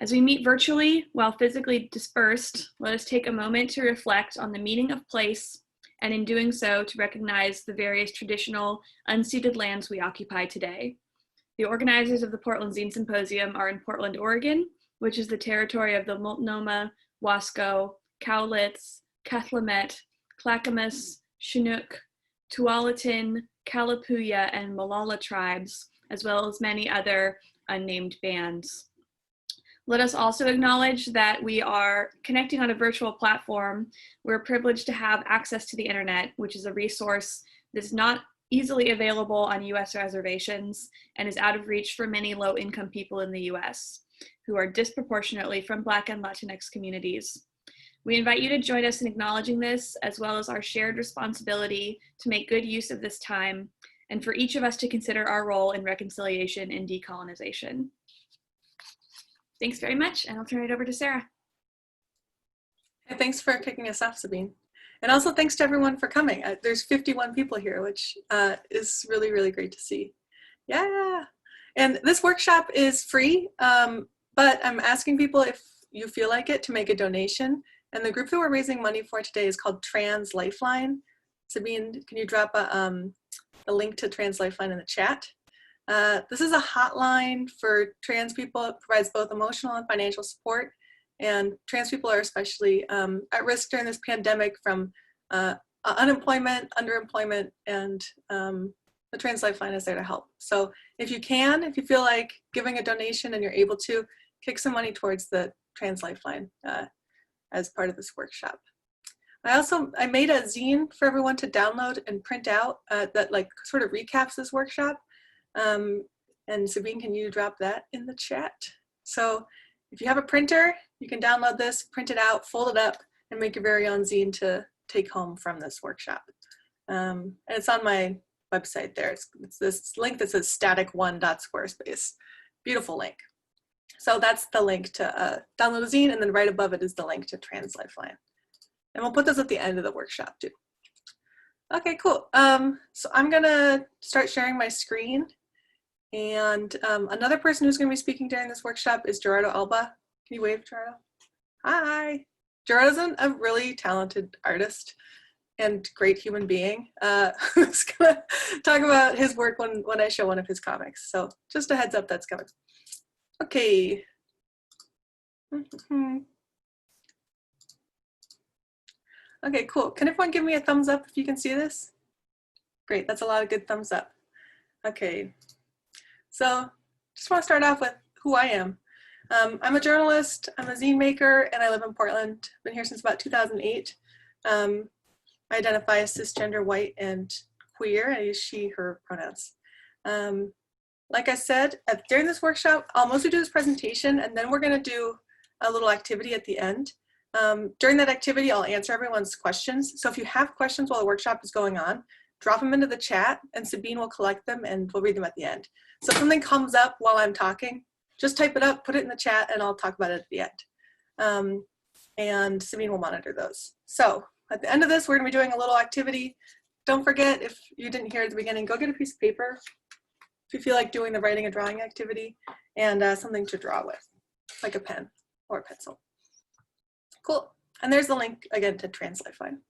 As we meet virtually while physically dispersed, let us take a moment to reflect on the meaning of place, and in doing so, to recognize the various traditional unceded lands we occupy today. The organizers of the Portland Zine Symposium are in Portland, Oregon, which is the territory of the Multnomah, Wasco, Cowlitz, Cathlamet, Clackamas, Chinook, Tualatin, Kalapuya, and Molalla tribes, as well as many other unnamed bands. Let us also acknowledge that we are connecting on a virtual platform. We're privileged to have access to the internet, which is a resource that's not easily available on US reservations and is out of reach for many low-income people in the US who are disproportionately from Black and Latinx communities. We invite you to join us in acknowledging this, as well as our shared responsibility to make good use of this time, and for each of us to consider our role in reconciliation and decolonization. Thanks very much, and I'll turn it over to Sarah. Hey, thanks for kicking us off, Sabine. And also thanks to everyone for coming. There's 51 people here, which is really, really great to see. Yeah. And this workshop is free, but I'm asking people, if you feel like it, to make a donation. And the group that we're raising money for today is called Trans Lifeline. Sabine, can you drop a link to Trans Lifeline in the chat? This is a hotline for trans people. It provides both emotional and financial support. And trans people are especially at risk during this pandemic from unemployment, underemployment, and the Trans Lifeline is there to help. So if you feel like giving a donation and you're able to, kick some money towards the Trans Lifeline as part of this workshop. I made a zine for everyone to download and print out that like sort of recaps this workshop. And Sabine, can you drop that in the chat? So if you have a printer, you can download this, print it out, fold it up, and make your very own zine to take home from this workshop. And it's on my website there. It's this link that says static1.squarespace. Beautiful link. So that's the link to download a zine, and then right above it is the link to Trans Lifeline. And we'll put those at the end of the workshop too. Okay, cool. So I'm gonna start sharing my screen. And another person who's gonna be speaking during this workshop is Gerardo Alba. Can you wave, Gerardo? Hi. Gerardo's a really talented artist and great human being who's gonna talk about his work when I show one of his comics. So just a heads up, that's coming. Okay. Okay, cool. Can everyone give me a thumbs up if you can see this? Great, that's a lot of good thumbs up. Okay, so just want to start off with who I am. I'm a journalist, I'm a zine maker, and I live in Portland. Been here since about 2008. I identify as cisgender, white, and queer. I use she, her pronouns. Like I said, during this workshop, I'll mostly do this presentation, and then we're gonna do a little activity at the end. During that activity, I'll answer everyone's questions. So if you have questions while the workshop is going on, drop them into the chat, and Sabine will collect them, and we'll read them at the end. So if something comes up while I'm talking, just type it up, put it in the chat, and I'll talk about it at the end. And Sabine will monitor those. So at the end of this, we're gonna be doing a little activity. Don't forget, if you didn't hear at the beginning, go get a piece of paper if you feel like doing the writing and drawing activity, and something to draw with, like a pen or a pencil. Cool. And there's the link again to Trans Lifeline.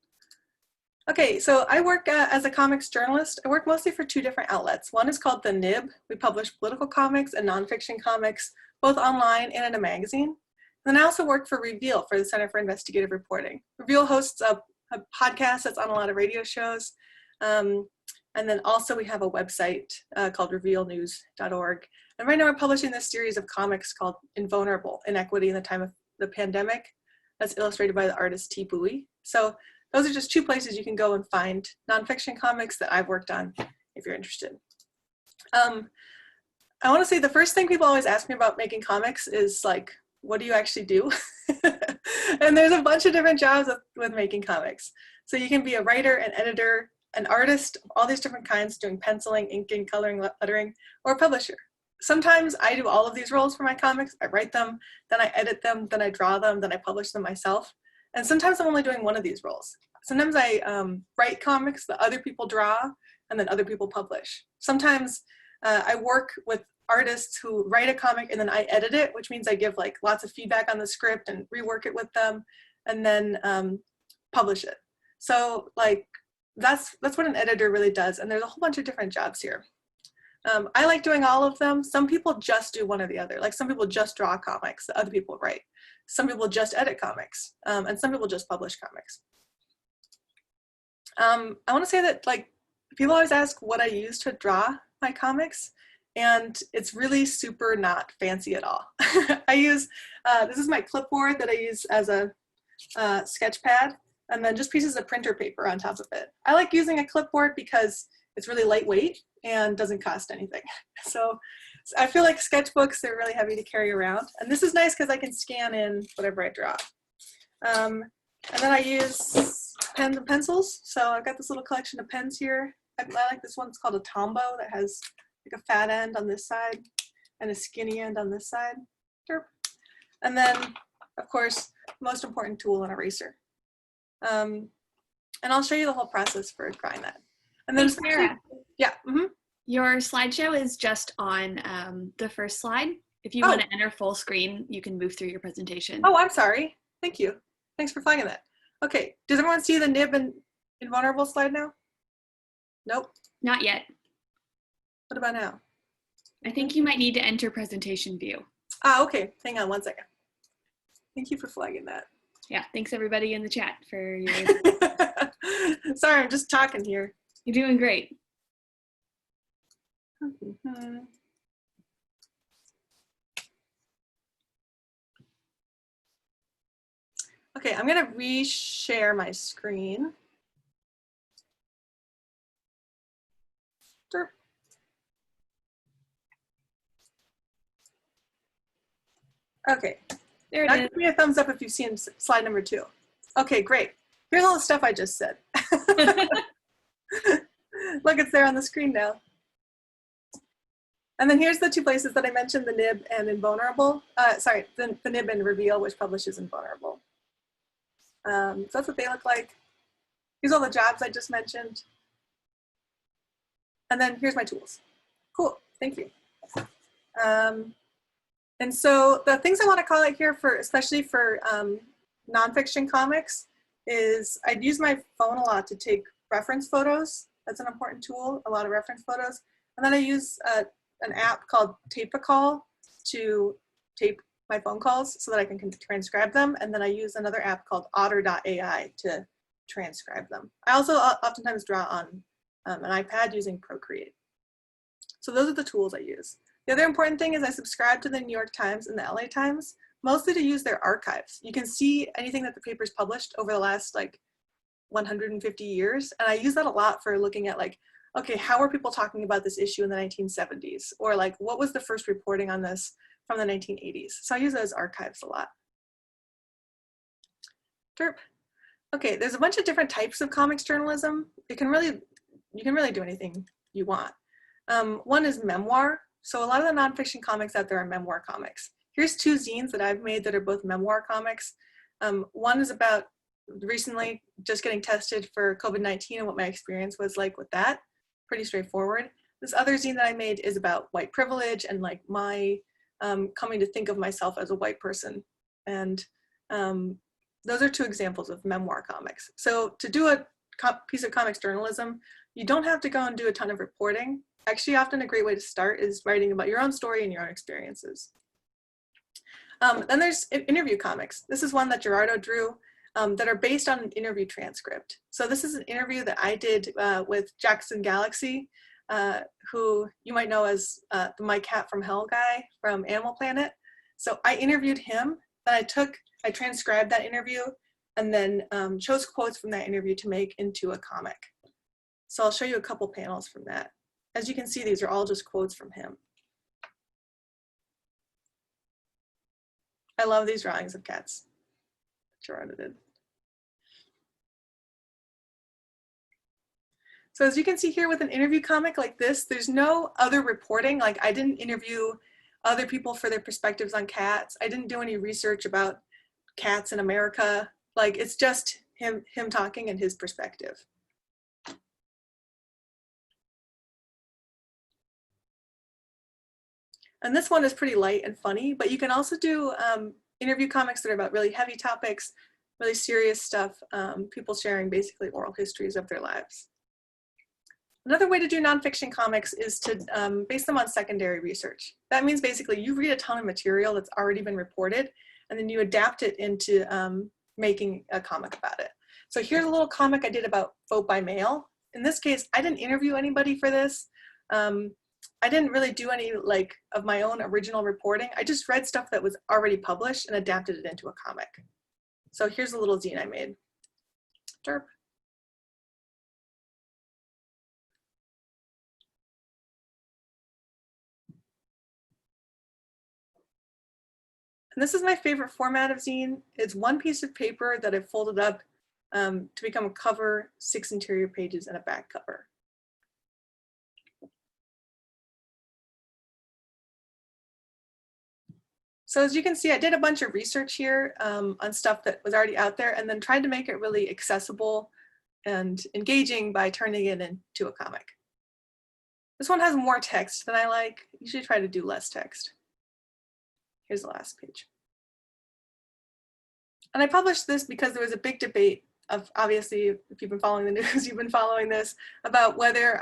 Okay, so I work as a comics journalist. I work mostly for two different outlets. One is called The Nib. We publish political comics and nonfiction comics, both online and in a magazine. And then I also work for Reveal, for the Center for Investigative Reporting. Reveal hosts a podcast that's on a lot of radio shows. And then also we have a website called revealnews.org. And right now we're publishing this series of comics called Invulnerable, Inequity in the Time of the Pandemic. That's illustrated by the artist T. Bowie. So those are just two places you can go and find nonfiction comics that I've worked on if you're interested. I want to say the first thing people always ask me about making comics is like, what do you actually do? And there's a bunch of different jobs with making comics. So you can be a writer, an editor, an artist, all these different kinds, doing penciling, inking, coloring, lettering, or a publisher. Sometimes I do all of these roles for my comics. I write them, then I edit them, then I draw them, then I publish them myself. And sometimes I'm only doing one of these roles. Sometimes I write comics that other people draw and then other people publish. Sometimes I work with artists who write a comic and then I edit it, which means I give like lots of feedback on the script and rework it with them, and then publish it. So like that's what an editor really does, and there's a whole bunch of different jobs here. I like doing all of them. Some people just do one or the other. Like some people just draw comics, the other people write. Some people just edit comics, and some people just publish comics. I want to say that like people always ask what I use to draw my comics, and it's really super not fancy at all. I use, this is my clipboard that I use as a sketch pad, and then just pieces of printer paper on top of it. I like using a clipboard because it's really lightweight and doesn't cost anything. So I feel like sketchbooks, they're really heavy to carry around. And this is nice because I can scan in whatever I draw. And then I use pens and pencils. So I've got this little collection of pens here. I like this one, it's called a Tombow, that has like a fat end on this side and a skinny end on this side. And then, of course, most important tool, an eraser. And I'll show you the whole process for drawing that. And then Sarah, yeah. Your slideshow is just on the first slide. If you want to enter full screen, you can move through your presentation. Oh, I'm sorry. Thank you. Thanks for flagging that. Okay, does everyone see the nib and invulnerable slide now? Nope. Not yet. What about now? I think you might need to enter presentation view. Ah, okay. Hang on one second. Thank you for flagging that. Yeah, thanks everybody in the chat for your... Sorry, I'm just talking here. You're doing great. Okay, I'm gonna reshare my screen. Derp. Okay, there now it is. give me a thumbs up if you've seen slide number 2. Okay, great. Here's all the stuff I just said. Look, it's there on the screen now. And then here's the 2 places that I mentioned, the nib and invulnerable. Sorry, the nib and reveal, which publishes invulnerable. So that's what they look like. Here's all the jobs I just mentioned. And then here's my tools. Cool, thank you. And so the things I want to call out here, for especially for nonfiction comics, is I'd use my phone a lot to take reference photos. That's an important tool, a lot of reference photos. And then I use an app called Tape-A-Call to tape my phone calls so that I can transcribe them. And then I use another app called otter.ai to transcribe them. I also oftentimes draw on an iPad using Procreate. So those are the tools I use. The other important thing is I subscribe to the New York Times and the LA Times, mostly to use their archives. You can see anything that the paper's published over the last like 150 years. And I use that a lot for looking at like, okay, how were people talking about this issue in the 1970s? Or like, what was the first reporting on this from the 1980s? So I use those archives a lot. Derp. Okay, there's a bunch of different types of comics journalism. You can really do anything you want. One is memoir. So a lot of the nonfiction comics out there are memoir comics. Here's 2 zines that I've made that are both memoir comics. One is about recently just getting tested for COVID-19 and what my experience was like with that. Pretty straightforward. This other zine that I made is about white privilege and like my coming to think of myself as a white person. And those are 2 examples of memoir comics. So to do a piece of comics journalism, you don't have to go and do a ton of reporting. Actually, often a great way to start is writing about your own story and your own experiences. Then there's interview comics. This is one that Gerardo drew that are based on an interview transcript. So this is an interview that I did with Jackson Galaxy, who you might know as the My Cat from Hell guy from Animal Planet. So I interviewed him, then I transcribed that interview, and then chose quotes from that interview to make into a comic. So I'll show you a couple panels from that. As you can see, these are all just quotes from him. I love these drawings of cats. Gerardo did. So as you can see here with an interview comic like this, there's no other reporting. Like I didn't interview other people for their perspectives on cats. I didn't do any research about cats in America. Like it's just him talking and his perspective. And this one is pretty light and funny, but you can also do interview comics that are about really heavy topics, really serious stuff, people sharing basically oral histories of their lives. Another way to do nonfiction comics is to base them on secondary research. That means basically you read a ton of material that's already been reported, and then you adapt it into making a comic about it. So here's a little comic I did about vote by mail. In this case, I didn't interview anybody for this. I didn't really do any of my own original reporting. I just read stuff that was already published and adapted it into a comic. So here's a little zine I made. Derp. And this is my favorite format of zine. It's one piece of paper that I've folded up to become a cover, 6 interior pages, and a back cover. So as you can see, I did a bunch of research here on stuff that was already out there, and then tried to make it really accessible and engaging by turning it into a comic. This one has more text than I like. I usually try to do less text. Here's the last page. And I published this because there was a big debate of, obviously, if you've been following the news, you've been following this, about whether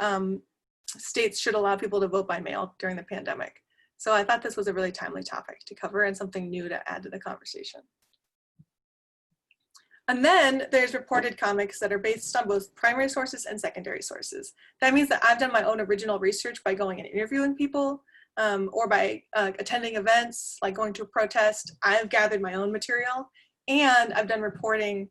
states should allow people to vote by mail during the pandemic. So I thought this was a really timely topic to cover and something new to add to the conversation. And then there's reported comics that are based on both primary sources and secondary sources. That means that I've done my own original research by going and interviewing people, or by attending events, like going to a protest. I've gathered my own material, and I've done reporting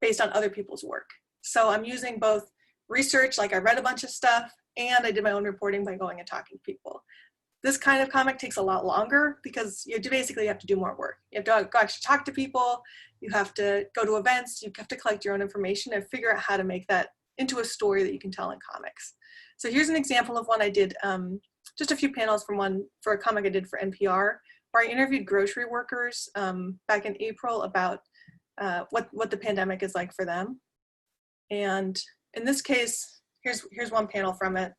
based on other people's work. So I'm using both research, like I read a bunch of stuff, and I did my own reporting by going and talking to people. This kind of comic takes a lot longer because you basically have to do more work. You have to go actually talk to people, you have to go to events, you have to collect your own information and figure out how to make that into a story that you can tell in comics. So here's an example of one I did, just a few panels for a comic I did for NPR, where I interviewed grocery workers back in April about what the pandemic is like for them. And in this case, here's one panel from it.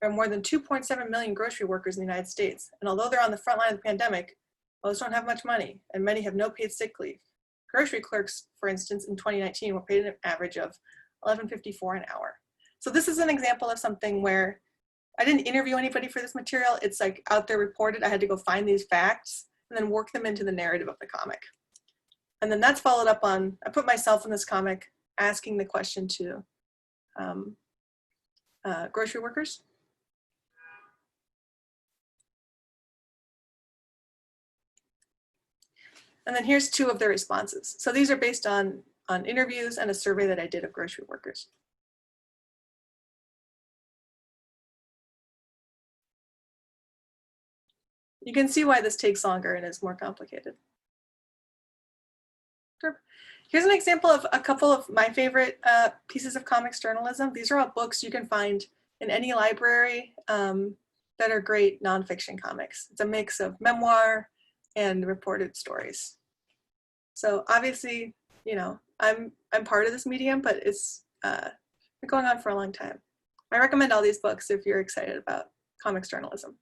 There are more than 2.7 million grocery workers in the United States. And although they're on the front line of the pandemic, most don't have much money, and many have no paid sick leave. Grocery clerks, for instance, in 2019 were paid an average of $11.54 an hour. So this is an example of something where I didn't interview anybody for this material. It's like out there reported. I had to go find these facts and then work them into the narrative of the comic. And then that's followed up on, I put myself in this comic asking the question to grocery workers. And then here's 2 of their responses. So these are based on interviews and a survey that I did of grocery workers. You can see why this takes longer and is more complicated. Sure. Here's an example of a couple of my favorite pieces of comics journalism. These are all books you can find in any library that are great nonfiction comics. It's a mix of memoir and reported stories. So obviously, you know, I'm part of this medium, but it's been going on for a long time. I recommend all these books if you're excited about comics journalism.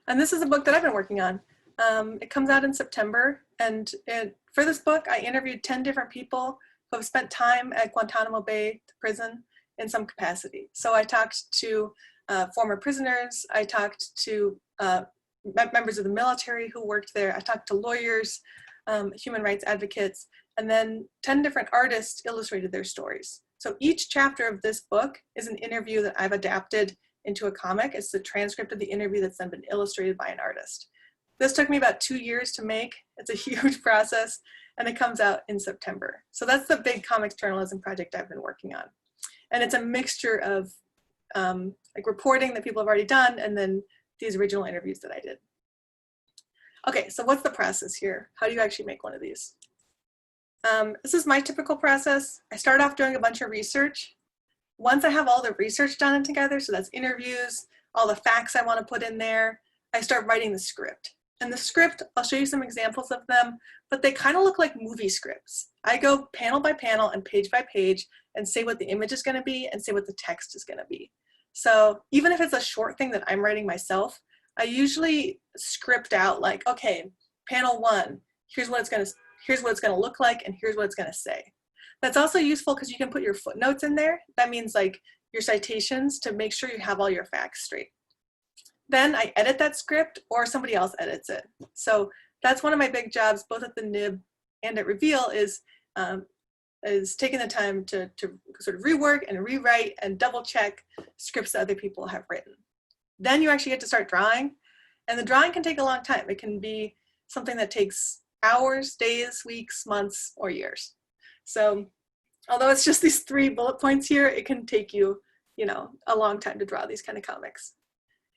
And this is a book that I've been working on. It comes out in September, and for this book, I interviewed 10 different people who have spent time at Guantanamo Bay prison in some capacity. So I talked to former prisoners, I talked to members of the military who worked there, I talked to lawyers, human rights advocates, and then 10 different artists illustrated their stories. So each chapter of this book is an interview that I've adapted into a comic. It's the transcript of the interview that's then been illustrated by an artist. This took me about 2 years to make. It's a huge process, and it comes out in September. So that's the big comics journalism project I've been working on. And it's a mixture of like reporting that people have already done, and then these original interviews that I did. Okay, so what's the process here? How do you actually make one of these? This is my typical process. I start off doing a bunch of research. Once I have all the research done and together, so that's interviews, all the facts I want to put in there, I start writing the script. And the script, I'll show you some examples of them, but they kind of look like movie scripts. I go panel by panel and page by page and say what the image is going to be and say what the text is going to be. So even if it's a short thing that I'm writing myself, I usually script out like, okay, panel 1, here's what it's gonna look like, and here's what it's gonna say. That's also useful because you can put your footnotes in there. That means like your citations to make sure you have all your facts straight. Then I edit that script or somebody else edits it. So that's one of my big jobs, both at the nib and at Reveal, is taking the time to sort of rework and rewrite and double check scripts that other people have written. Then you actually get to start drawing, and the drawing can take a long time. It can be something that takes hours, days, weeks, months, or years. So although it's just these 3 bullet points here, it can take you, a long time to draw these kind of comics.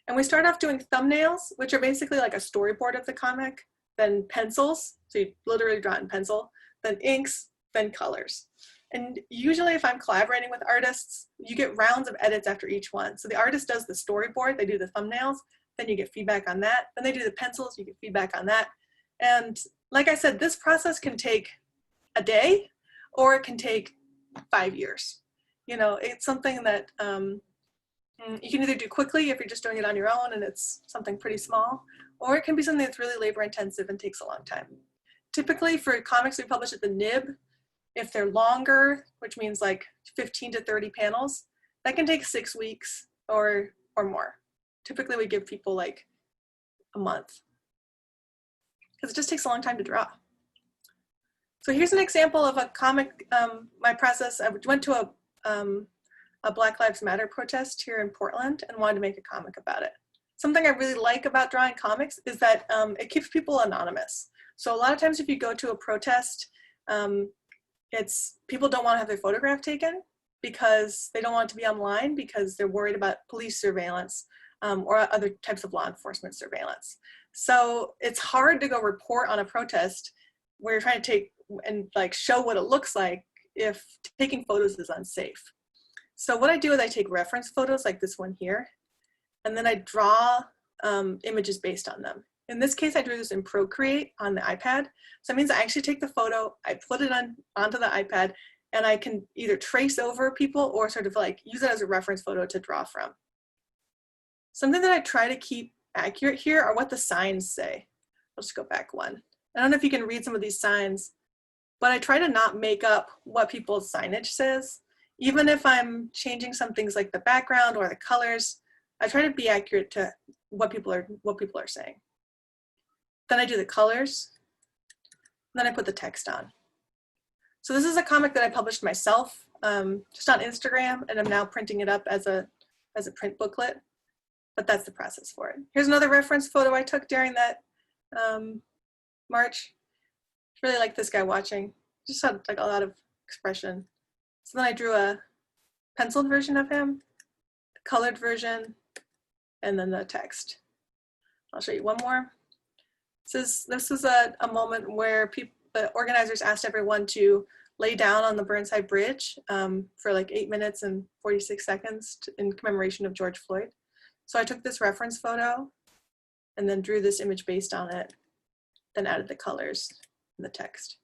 And we start off doing thumbnails, which are basically like a storyboard of the comic, then pencils, so you literally draw in pencil, then inks, then colors. And usually if I'm collaborating with artists, you get rounds of edits after each one. So the artist does the storyboard, they do the thumbnails, then you get feedback on that. Then they do the pencils, you get feedback on that. And like I said, this process can take a day, or it can take 5 years. It's something that you can either do quickly if you're just doing it on your own and it's something pretty small, or it can be something that's really labor intensive and takes a long time. Typically for comics we publish at the nib, if they're longer, which means like 15 to 30 panels, that can take 6 weeks or more. Typically we give people like a month because it just takes a long time to draw. So here's an example of a comic, my process. I went to a Black Lives Matter protest here in Portland and wanted to make a comic about it. Something I really like about drawing comics is that it keeps people anonymous. So a lot of times if you go to a protest, people don't want to have their photograph taken because they don't want it to be online because they're worried about police surveillance or other types of law enforcement surveillance. So it's hard to go report on a protest where you're trying to take and like show what it looks like if taking photos is unsafe. So what I do is I take reference photos like this one here, and then I draw images based on them. In this case, I drew this in Procreate on the iPad. So that means I actually take the photo, I put it onto the iPad, and I can either trace over people or sort of like use it as a reference photo to draw from. Something that I try to keep accurate here are what the signs say. I'll just go back one. I don't know if you can read some of these signs, but I try to not make up what people's signage says. Even if I'm changing some things like the background or the colors, I try to be accurate to what people are saying. Then I do the colors, and then I put the text on. So this is a comic that I published myself, just on Instagram, and I'm now printing it up as a print booklet, but that's the process for it. Here's another reference photo I took during that march. Really like this guy watching, just had like a lot of expression. So then I drew a penciled version of him, the colored version, and then the text. I'll show you one more. This is a moment where the organizers asked everyone to lay down on the Burnside Bridge for like 8 minutes and 46 seconds in commemoration of George Floyd. So I took this reference photo and then drew this image based on it, then added the colors and the text.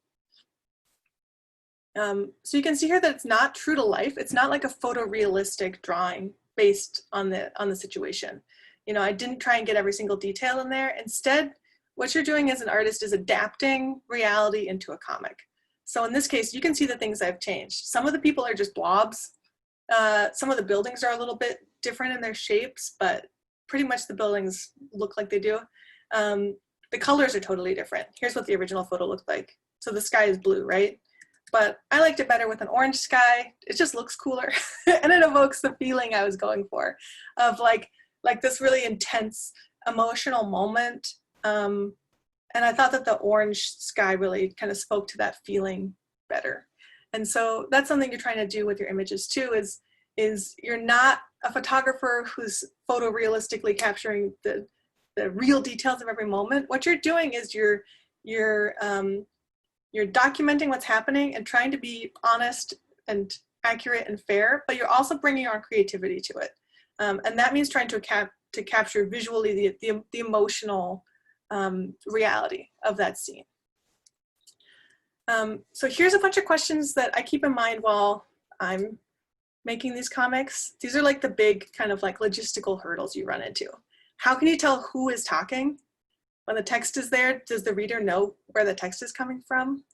So you can see here that it's not true to life. It's not like a photorealistic drawing based on the situation. I didn't try and get every single detail in there. Instead, what you're doing as an artist is adapting reality into a comic. So in this case, you can see the things I've changed. Some of the people are just blobs. Some of the buildings are a little bit different in their shapes, but pretty much the buildings look like they do. The colors are totally different. Here's what the original photo looked like. So the sky is blue, right? But I liked it better with an orange sky. It just looks cooler and it evokes the feeling I was going for of like this really intense emotional moment. And I thought that the orange sky really kind of spoke to that feeling better. And so that's something you're trying to do with your images too, is you're not a photographer who's photorealistically capturing the real details of every moment. What you're doing is you're documenting what's happening and trying to be honest and accurate and fair, but you're also bringing your own creativity to it. And that means trying to capture visually the emotional reality of that scene. So here's a bunch of questions that I keep in mind while I'm making these comics, these are like the big kind of like logistical hurdles you run into. How can you tell who is talking? When the text is there, does the reader know where the text is coming from?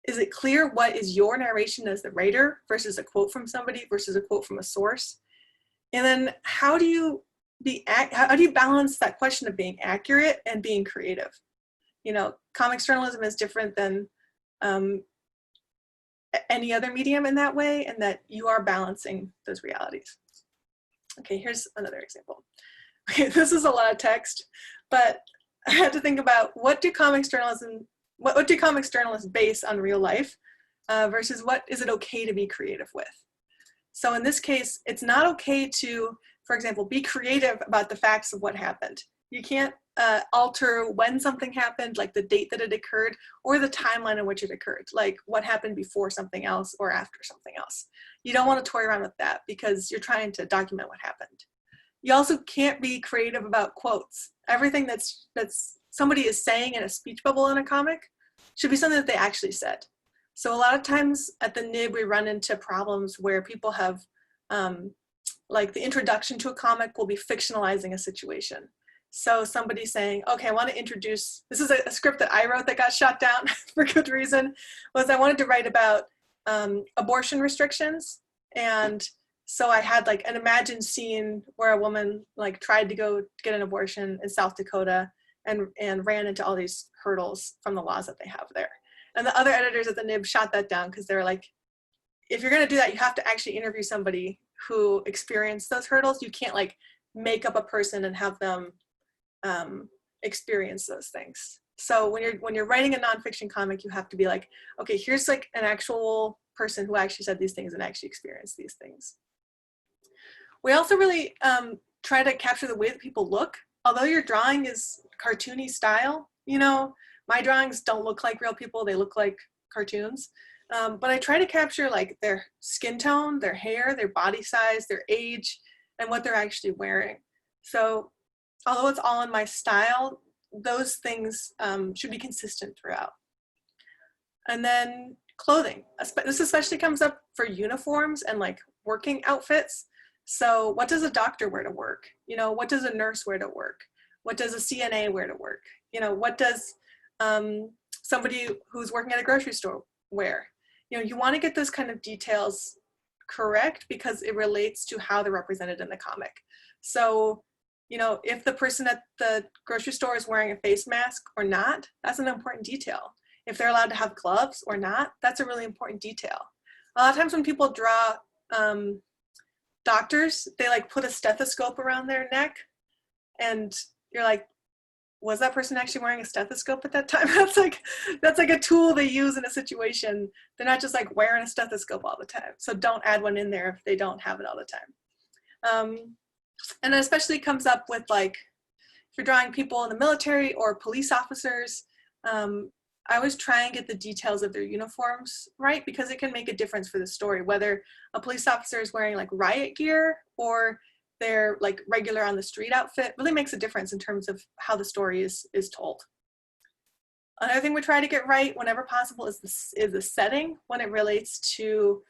Is it clear what is your narration as the writer versus a quote from somebody versus a quote from a source? And then how do you balance that question of being accurate and being creative? You know, comics journalism is different than any other medium in that way, and that you are balancing those realities. Okay, here's another example. Okay, this is a lot of text, but I had to think about what do comics journalists base on real life versus what is it okay to be creative with. So in this case, it's not okay to, for example, be creative about the facts of what happened. You can't alter when something happened, like the date that it occurred, or the timeline in which it occurred, like what happened before something else or after something else. You don't want to toy around with that because you're trying to document what happened. You also can't be creative about quotes. Everything that's somebody is saying in a speech bubble in a comic should be something that they actually said. So a lot of times at the NIB, we run into problems where people have, like the introduction to a comic will be fictionalizing a situation. So somebody saying, okay, I want to introduce, this is a script that I wrote that got shot down for good reason, was I wanted to write about abortion restrictions. And so I had like an imagined scene where a woman like tried to go get an abortion in South Dakota and ran into all these hurdles from the laws that they have there. And the other editors at the NIB shot that down because they're like, if you're going to do that, you have to actually interview somebody who experienced those hurdles. You can't like make up a person and have them experience those things. So when you're writing a nonfiction comic, you have to be like, okay, here's like an actual person who actually said these things and actually experienced these things. We also really try to capture the way that people look. Although your drawing is cartoony style, you know, my drawings don't look like real people, they look like cartoons. But I try to capture like their skin tone, their hair, their body size, their age, and what they're actually wearing. So although it's all in my style, those things should be consistent throughout. And then clothing. This especially comes up for uniforms and like working outfits. So what does a doctor wear to work? You know, what does a nurse wear to work? What does a CNA wear to work? You know, what does somebody who's working at a grocery store wear? You know, you want to get those kind of details correct because it relates to how they're represented in the comic. So, you know, if the person at the grocery store is wearing a face mask or not, that's an important detail. If they're allowed to have gloves or not, that's a really important detail. A lot of times when people draw doctors, they like put a stethoscope around their neck and you're like, was that person actually wearing a stethoscope at that time? That's like a tool they use in a situation. They're not just like wearing a stethoscope all the time. So don't add one in there if they don't have it all the time. And it especially comes up with like, if you're drawing people in the military or police officers, I always try and get the details of their uniforms right because it can make a difference for the story, whether a police officer is wearing like riot gear or their like regular on the street outfit really makes a difference in terms of how the story is told. Another thing we try to get right whenever possible is the setting when it relates to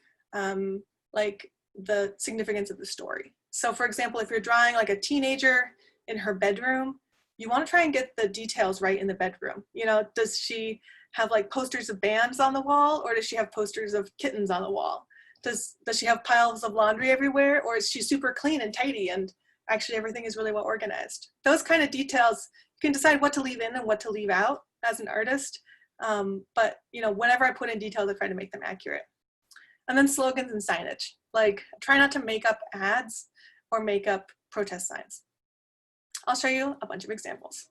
like the significance of the story. So for example, if you're drawing like a teenager in her bedroom, you want to try and get the details right in the bedroom. You know, does she have like posters of bands on the wall or does she have posters of kittens on the wall? Does she have piles of laundry everywhere or is she super clean and tidy and actually everything is really well organized? Those kind of details, you can decide what to leave in and what to leave out as an artist. But you know, whenever I put in details, I try to make them accurate. And then slogans and signage. Like try not to make up ads or make up protest signs. I'll show you a bunch of examples.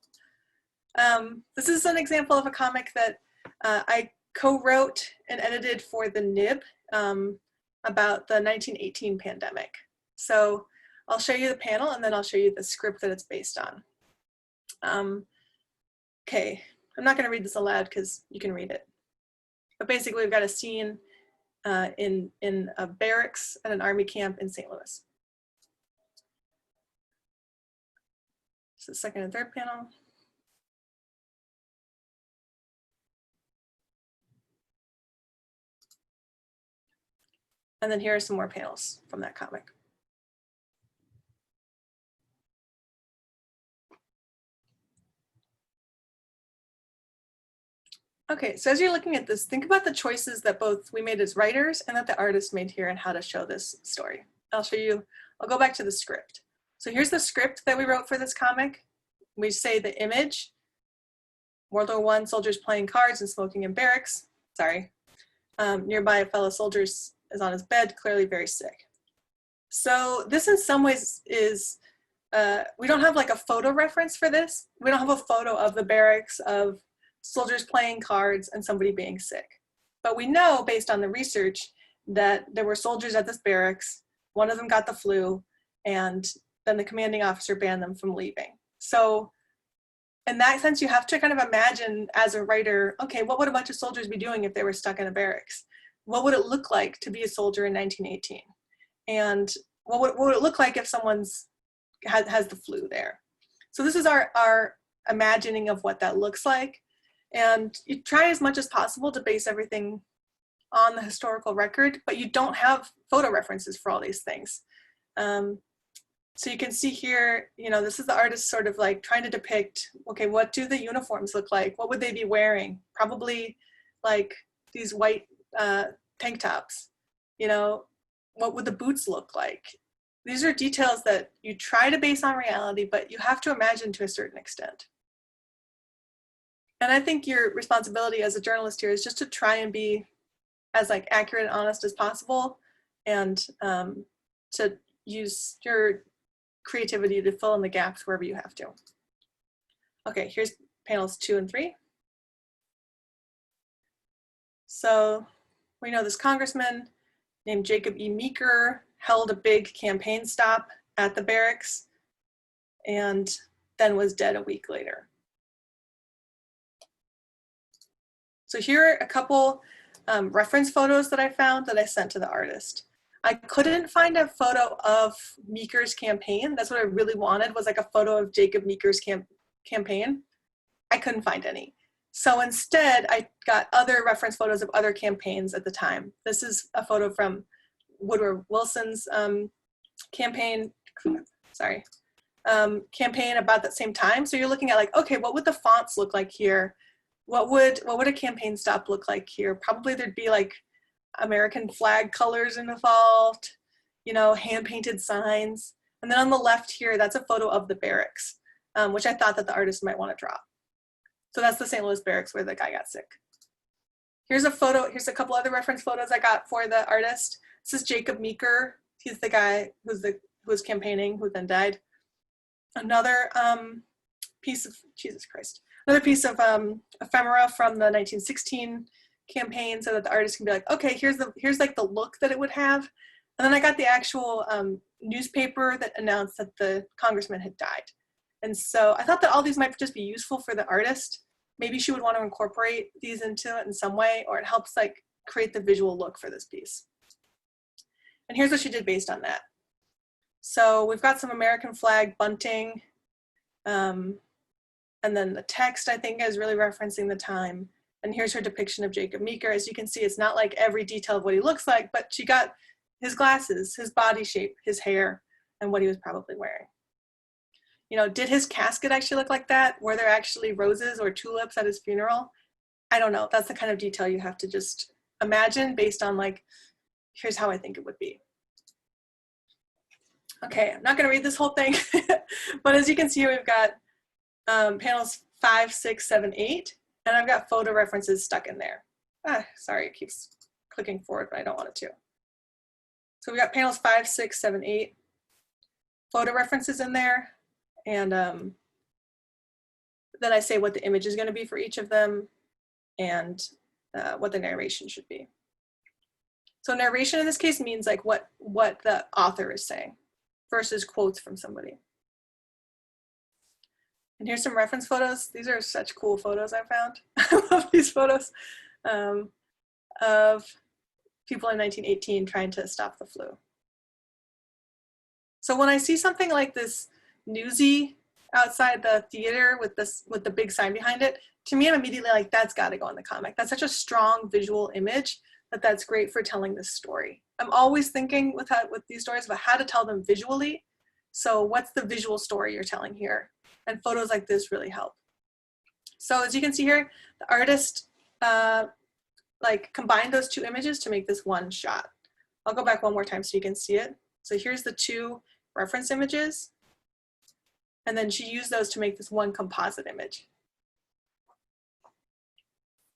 This is an example of a comic that I co-wrote and edited for the NIB about the 1918 pandemic. So I'll show you the panel and then I'll show you the script that it's based on. Okay, I'm not gonna read this aloud because you can read it. But basically we've got a scene in a barracks at an army camp in St. Louis. So the second and third panel. And then here are some more panels from that comic. Okay, so as you're looking at this, think about the choices that both we made as writers and that the artist made here and how to show this story. I'll go back to the script. So here's the script that we wrote for this comic. We say the image, World War I, soldiers playing cards and smoking in barracks. Sorry. Nearby, a fellow soldier is on his bed, clearly very sick. So this in some ways is, we don't have like a photo reference for this. We don't have a photo of the barracks of soldiers playing cards and somebody being sick. But we know based on the research that there were soldiers at this barracks, one of them got the flu, and then the commanding officer banned them from leaving. So in that sense, you have to kind of imagine as a writer, okay, what would a bunch of soldiers be doing if they were stuck in a barracks? What would it look like to be a soldier in 1918? And what would it look like if someone's has the flu there? So this is our imagining of what that looks like. And you try as much as possible to base everything on the historical record, but you don't have photo references for all these things. So you can see here, you know, this is the artist sort of like trying to depict, okay, what do the uniforms look like? What would they be wearing? Probably like these white tank tops. You know, what would the boots look like? These are details that you try to base on reality, but you have to imagine to a certain extent. And I think your responsibility as a journalist here is just to try and be as like accurate and honest as possible, and to use your creativity to fill in the gaps wherever you have to. Okay, here's panels 2 and 3. So we know this congressman named Jacob E. Meeker held a big campaign stop at the barracks and then was dead a week later. So here are a couple reference photos that I found that I sent to the artist. I couldn't find a photo of Meeker's campaign. That's what I really wanted, was like a photo of Jacob Meeker's campaign. I couldn't find any. So instead, I got other reference photos of other campaigns at the time. This is a photo from Woodrow Wilson's campaign about that same time. So you're looking at like, okay, what would the fonts look like here? What would a campaign stop look like here? Probably there'd be like American flag colors involved, you know, hand-painted signs. And then on the left here, that's a photo of the barracks, which I thought that the artist might want to draw. So that's the St. Louis barracks where the guy got sick. Here's a photo, here's a couple other reference photos I got for the artist. This is Jacob Meeker. He's the guy who was campaigning, who then died. Another piece of, Jesus Christ, another piece of ephemera from the 1916 campaign, so that the artist can be like, okay, here's like the look that it would have. And then I got the actual newspaper that announced that the congressman had died. And so I thought that all these might just be useful for the artist. Maybe she would want to incorporate these into it in some way, or it helps like create the visual look for this piece. And here's what she did based on that. So we've got some American flag bunting, and then the text I think is really referencing the time. And here's her depiction of Jacob Meeker. As you can see, it's not like every detail of what he looks like, but she got his glasses, his body shape, his hair, and what he was probably wearing. You know, did his casket actually look like that? Were there actually roses or tulips at his funeral? I don't know. That's the kind of detail you have to just imagine based on like, here's how I think it would be. Okay, I'm not gonna read this whole thing, but as you can see here, we've got panels 5, 6, 7, 8, and I've got photo references stuck in there. Sorry, it keeps clicking forward, but I don't want it to. So we got panels 5, 6, 7, 8, photo references in there, and then I say what the image is gonna be for each of them, and what the narration should be. So narration in this case means like what the author is saying versus quotes from somebody. And here's some reference photos. These are such cool photos I found. I love these photos of people in 1918 trying to stop the flu. So when I see something like this newsy outside the theater with the big sign behind it, to me I'm immediately like, that's got to go in the comic. That's such a strong visual image that that's great for telling this story. I'm always thinking with these stories about how to tell them visually. So what's the visual story you're telling here? And photos like this really help. So as you can see here, the artist like combined those two images to make this one shot. I'll go back one more time so you can see it. So here's the two reference images. And then she used those to make this one composite image.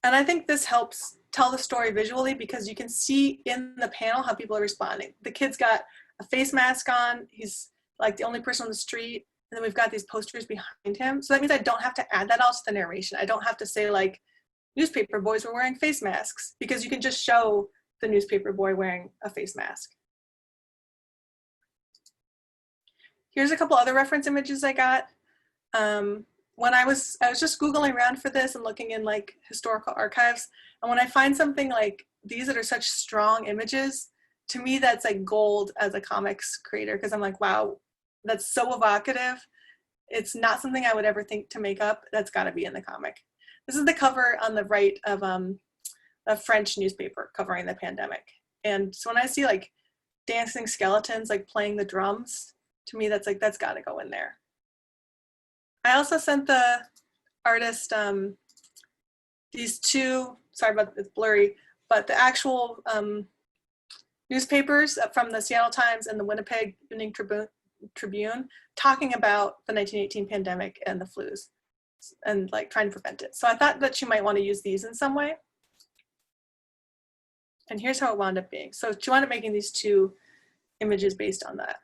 And I think this helps tell the story visually because you can see in the panel how people are responding. The kid's got a face mask on. He's like the only person on the street. And then we've got these posters behind him. So that means I don't have to add that all to the narration. I don't have to say like, newspaper boys were wearing face masks, because you can just show the newspaper boy wearing a face mask. Here's a couple other reference images I got. When I was just Googling around for this and looking in like historical archives. And when I find something like these that are such strong images, to me, that's like gold as a comics creator, because I'm like, wow, that's so evocative. It's not something I would ever think to make up. That's gotta be in the comic. This is the cover on the right of a French newspaper covering the pandemic. And so when I see like dancing skeletons, like playing the drums, to me, that's like, that's gotta go in there. I also sent the artist these two, sorry about it's blurry, but the actual newspapers from the Seattle Times and the Winnipeg Evening Tribune talking about the 1918 pandemic and the flus and like trying to prevent it. So I thought that you might want to use these in some way. And here's how it wound up being. So she wound up making these two images based on that.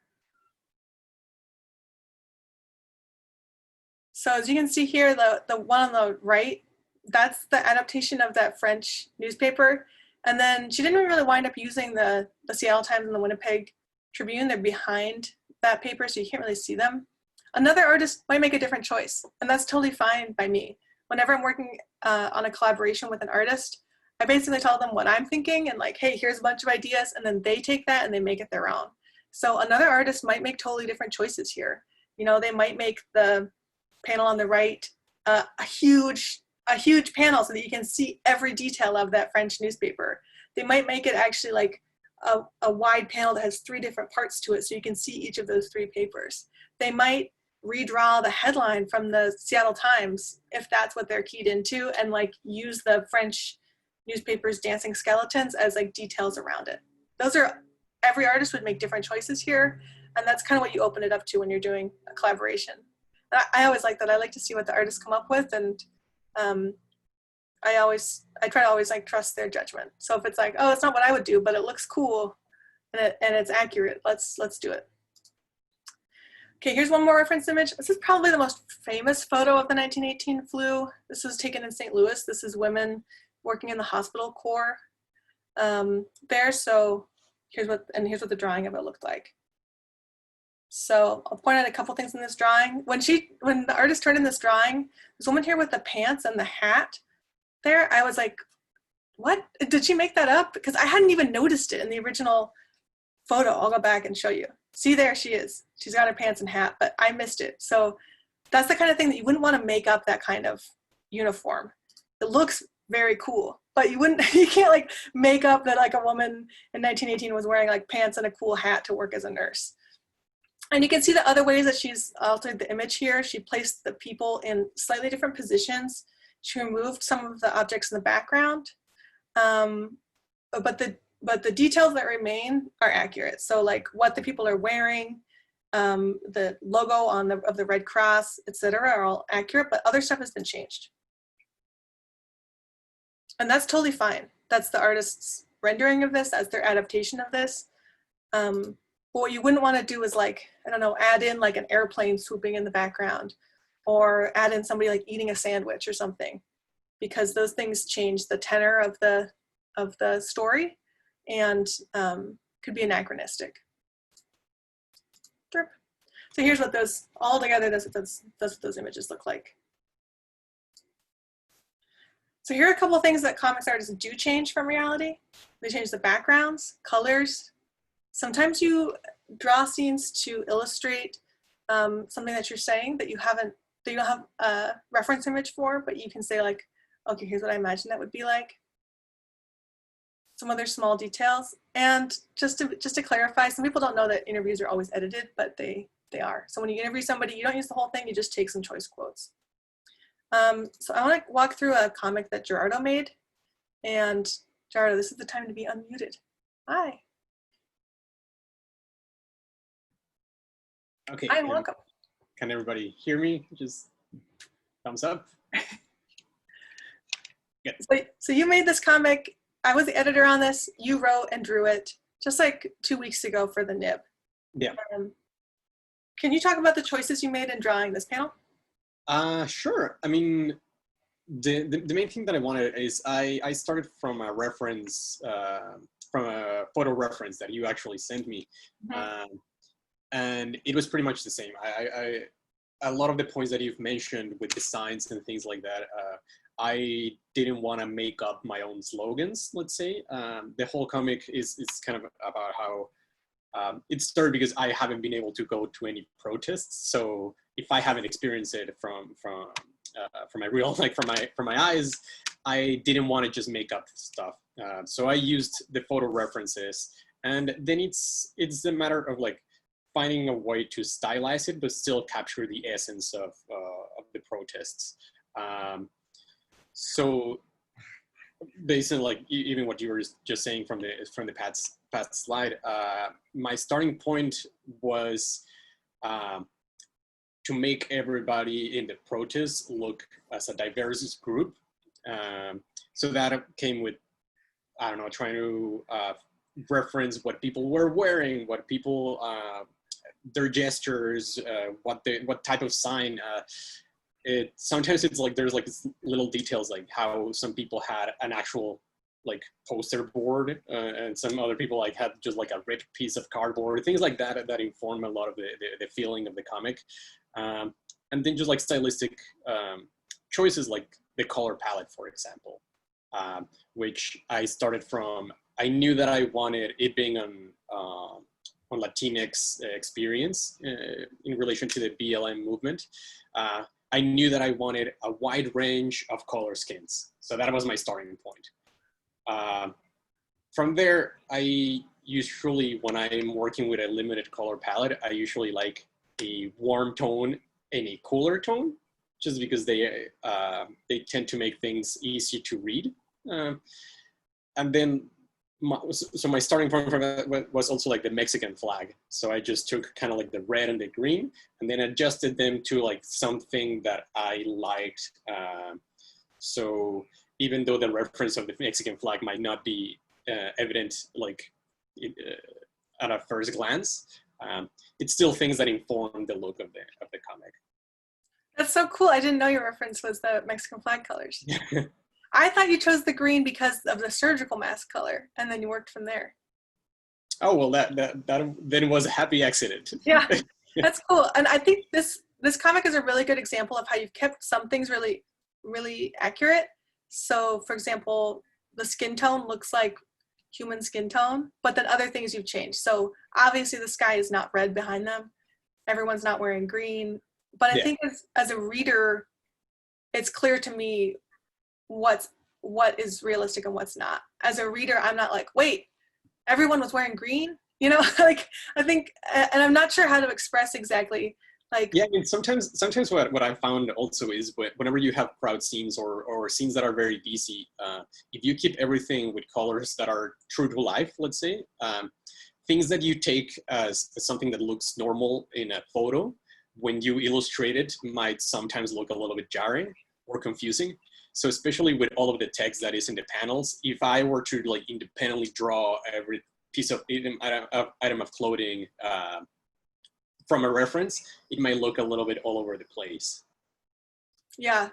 So as you can see here, the one on the right, that's the adaptation of that French newspaper. And then she didn't really wind up using the Seattle Times and the Winnipeg Tribune. They're behind that paper, so you can't really see them. Another artist might make a different choice, and that's totally fine by me. Whenever I'm working on a collaboration with an artist, I basically tell them what I'm thinking and like, hey, here's a bunch of ideas, and then they take that and they make it their own. So another artist might make totally different choices here. You know, they might make the panel on the right a huge panel so that you can see every detail of that French newspaper. They might make it actually like a wide panel that has 3 different parts to it so you can see each of those 3 papers. They might redraw the headline from the Seattle Times if that's what they're keyed into, and like use the French newspaper's dancing skeletons as like details around it. Those are, every artist would make different choices here, and that's kind of what you open it up to when you're doing a collaboration. And I always like that. I like to see what the artists come up with, and I try to always like trust their judgment. So if it's like, oh, it's not what I would do, but it looks cool and it's accurate, let's do it. Okay, here's one more reference image. This is probably the most famous photo of the 1918 flu. This was taken in St. Louis. This is women working in the hospital corps there. So here's what the drawing of it looked like. So I'll point out a couple things in this drawing. When the artist turned in this drawing, this woman here with the pants and the hat there, I was like, what? Did she make that up? Because I hadn't even noticed it in the original photo. I'll go back and show you. See, there she is. She's got her pants and hat, but I missed it. So that's the kind of thing that you wouldn't want to make up, that kind of uniform. It looks very cool, but you can't like make up that like a woman in 1918 was wearing like pants and a cool hat to work as a nurse. And you can see the other ways that she's altered the image here. She placed the people in slightly different positions. She removed some of the objects in the background, but the details that remain are accurate. So like what the people are wearing, the logo of the Red Cross, etc., are all accurate, but other stuff has been changed. And that's totally fine. That's the artist's rendering of this, that's their adaptation of this. But what you wouldn't want to do is like, I don't know, add in like an airplane swooping in the background, or add in somebody like eating a sandwich or something, because those things change the tenor of the story and could be anachronistic. So here's what those, all together, that's what those images look like. So here are a couple of things that comics artists do change from reality. They change the backgrounds, colors. Sometimes you draw scenes to illustrate something that you're saying that you don't have a reference image for, but you can say like, okay, here's what I imagine that would be like. some other small details. And just to clarify, some people don't know that interviews are always edited, but they are. So when you interview somebody, you don't use the whole thing, you just take some choice quotes. So I want to walk through a comic that Gerardo made. And Gerardo, this is the time to be unmuted. Hi. Okay. Hi, and welcome. Can everybody hear me? Just thumbs up. Good. So you made this comic. I was the editor on this. You wrote and drew it just like 2 weeks ago for the nib. Yeah. Can you talk about the choices you made in drawing this panel? Sure. I mean, the main thing that I wanted is I started from a reference, from a photo reference that you actually sent me. Mm-hmm. And it was pretty much the same. A lot of the points that you've mentioned with the signs and things like that, I didn't want to make up my own slogans, let's say. The whole comic is kind of about how it started because I haven't been able to go to any protests. So if I haven't experienced it from my real, like from my eyes, I didn't want to just make up stuff. So I used the photo references, and then it's a matter of like finding a way to stylize it, but still capture the essence of the protests. So based on like even what you were just saying from the past slide, my starting point was to make everybody in the protests look as a diverse group. So that came with, I don't know, trying to reference what people were wearing, what people, their gestures, what type of sign. Sometimes it's like there's like little details, like how some people had an actual like poster board, and some other people like had just like a ripped piece of cardboard, things like that that inform a lot of the feeling of the comic. And then just like stylistic choices, like the color palette, for example, which I started from. I knew that I wanted it being on Latinx experience in relation to the BLM movement. I knew that I wanted a wide range of color skins. So that was my starting point. From there, I usually, when I'm working with a limited color palette, I usually like a warm tone and a cooler tone, just because they tend to make things easy to read. And then, my starting point from it was also like the Mexican flag. So I just took kind of like the red and the green, and then adjusted them to like something that I liked. So even though the reference of the Mexican flag might not be evident like at a first glance, it's still things that inform the look of the comic. That's so cool. I didn't know your reference was the Mexican flag colors. I thought you chose the green because of the surgical mask color, and then you worked from there. Oh, well, that then was a happy accident. Yeah, that's cool. And I think this comic is a really good example of how you've kept some things really, really accurate. So, for example, the skin tone looks like human skin tone, but then other things you've changed. So obviously the sky is not red behind them. Everyone's not wearing green. But I think as a reader, it's clear to me what is realistic and what's not. As a reader, I'm not like, wait, everyone was wearing green, you know? Like, I think, and I'm not sure how to express exactly, like. Yeah, I mean, sometimes what I found also is whenever you have crowd scenes or scenes that are very busy, if you keep everything with colors that are true to life, let's say, things that you take as something that looks normal in a photo, when you illustrate it, might sometimes look a little bit jarring or confusing. So especially with all of the text that is in the panels, if I were to like independently draw every piece of item of clothing from a reference, it might look a little bit all over the place. Yeah.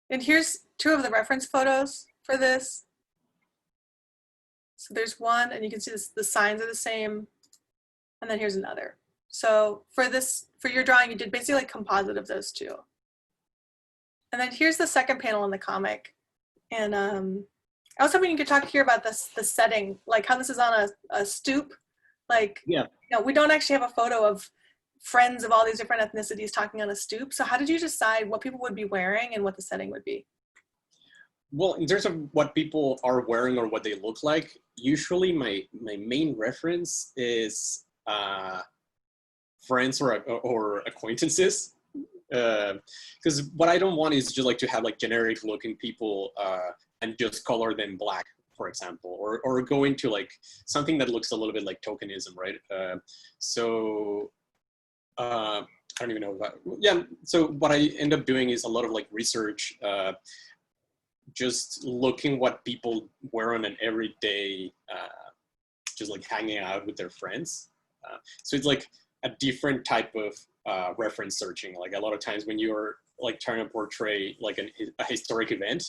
And here's 2 of the reference photos for this. So there's one, and you can see the signs are the same. And then here's another. So for your drawing, you did basically like composite of those 2. And then here's the second panel in the comic. And I was hoping you could talk here about the setting, like how this is on a stoop. Like, yeah, you know, we don't actually have a photo of friends of all these different ethnicities talking on a stoop. So how did you decide what people would be wearing and what the setting would be? Well, in terms of what people are wearing or what they look like, usually my main reference is friends or acquaintances. Because what I don't want is just like to have like generic looking people and just color them black, for example, or go into like something that looks a little bit like tokenism, right? So I don't even know about, yeah. So what I end up doing is a lot of like research, just looking what people wear on an everyday, just like hanging out with their friends. So it's like a different type of reference searching. Like a lot of times when you're like trying to portray like a historic event,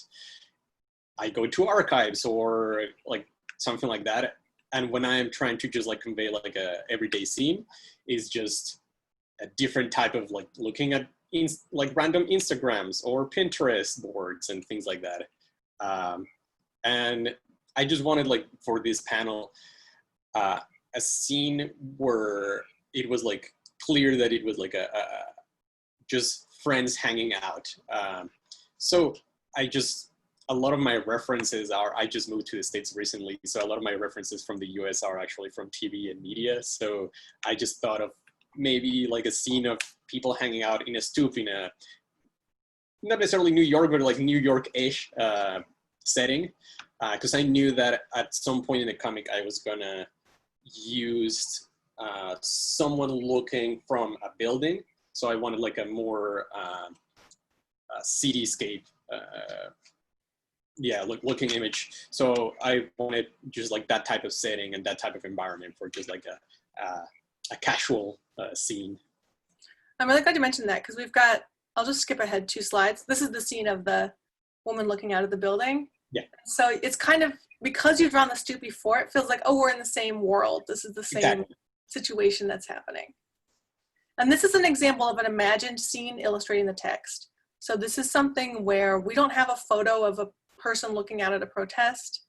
I go to archives or like something like that. And when I'm trying to just like convey like a everyday scene, is just a different type of like looking at like random Instagrams or Pinterest boards and things like that. And I just wanted like for this panel, a scene where it was like clear that it was like a just friends hanging out. So a lot of my references are, I just moved to the States recently, so a lot of my references from the US are actually from TV and media. So I just thought of maybe like a scene of people hanging out in a stoop in a, not necessarily New York, but like New York-ish setting. Because I knew that at some point in the comic, I was gonna use someone looking from a building. So I wanted like a more cityscape, looking image. So I wanted just like that type of setting and that type of environment for just like a casual scene. I'm really glad you mentioned that because we've got, I'll just skip ahead 2 slides. This is the scene of the woman looking out of the building. Yeah. So it's kind of, because you've drawn the stoop before, it feels like, oh, we're in the same world. This is the same Exactly. situation that's happening. And this is an example of an imagined scene illustrating the text. So this is something where we don't have a photo of a person looking out at a protest.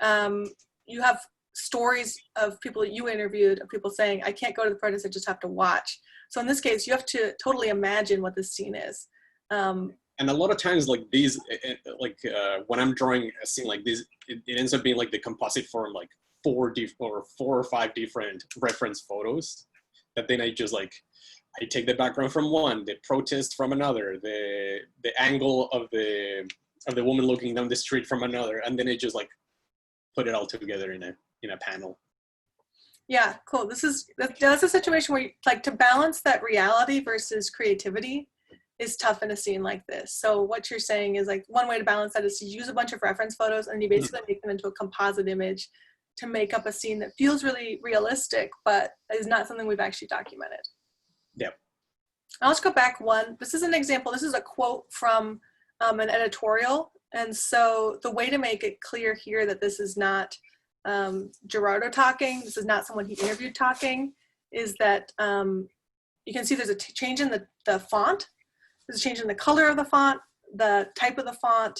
You have stories of people that you interviewed, of people saying, I can't go to the protest, I just have to watch. So in this case, you have to totally imagine what this scene is. And a lot of times like these, when I'm drawing a scene like this, it ends up being like the composite form, like 4 or 5 different reference photos that then I just like, I take the background from one, the protest from another, the angle of the woman looking down the street from another, and then I just like put it all together in a panel. Yeah, cool. That's a situation where you, like, to balance that reality versus creativity is tough in a scene like this. So what you're saying is like one way to balance that is to use a bunch of reference photos and you basically make them into a composite image to make up a scene that feels really realistic, but is not something we've actually documented. Yep. I'll just go back one. This is an example. This is a quote from an editorial. And so the way to make it clear here that this is not Gerardo talking, this is not someone he interviewed talking, is that you can see there's a change in the font. There's a change in the color of the font, the type of the font.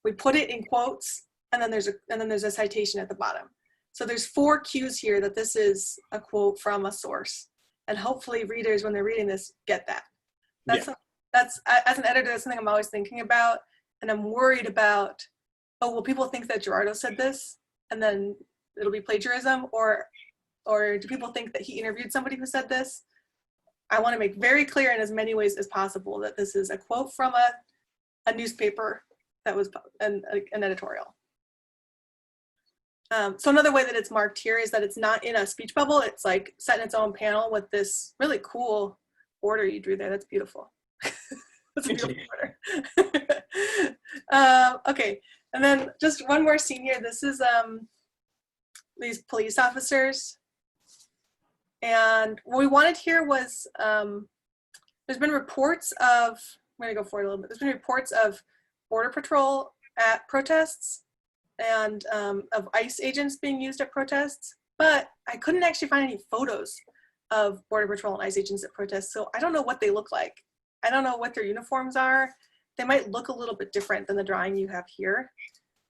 We put it in quotes, and then there's a citation at the bottom. So there's 4 cues here that this is a quote from a source. And hopefully readers, when they're reading this, get that. That's as an editor, that's something I'm always thinking about. And I'm worried about, oh, will people think that Gerardo said this? And then it'll be plagiarism? Or do people think that he interviewed somebody who said this? I want to make very clear in as many ways as possible that this is a quote from a newspaper that was an editorial. So another way that it's marked here is that it's not in a speech bubble. It's like set in its own panel with this really cool border you drew there. That's beautiful. That's a beautiful border. Okay, and then just one more scene here. This is these police officers. And what we wanted here was, there's been reports of, I'm gonna go forward a little bit. There's been reports of Border Patrol at protests and of ICE agents being used at protests, but I couldn't actually find any photos of Border Patrol and ICE agents at protests, so I don't know what they look like. I don't know what their uniforms are. They might look a little bit different than the drawing you have here,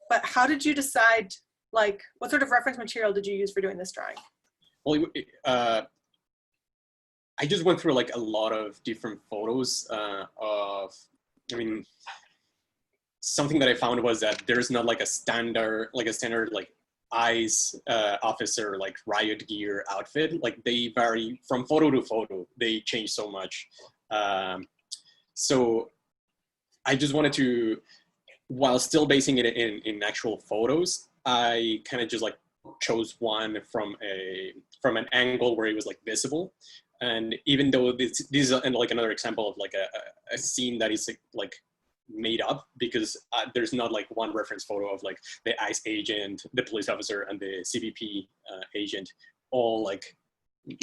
but how did you decide, like, what sort of reference material did you use for doing this drawing? Well, I just went through like a lot of different photos of, I mean, something that I found was that there's not like a standard like ICE officer like riot gear outfit. Like they vary from photo to photo. They change so much. So I just wanted to, while still basing it in actual photos, I kind of just like chose one from an angle where it was like visible. And even though this is like another example of like a scene that is like made up, because there's not like one reference photo of like the ICE agent, the police officer, and the CBP agent all like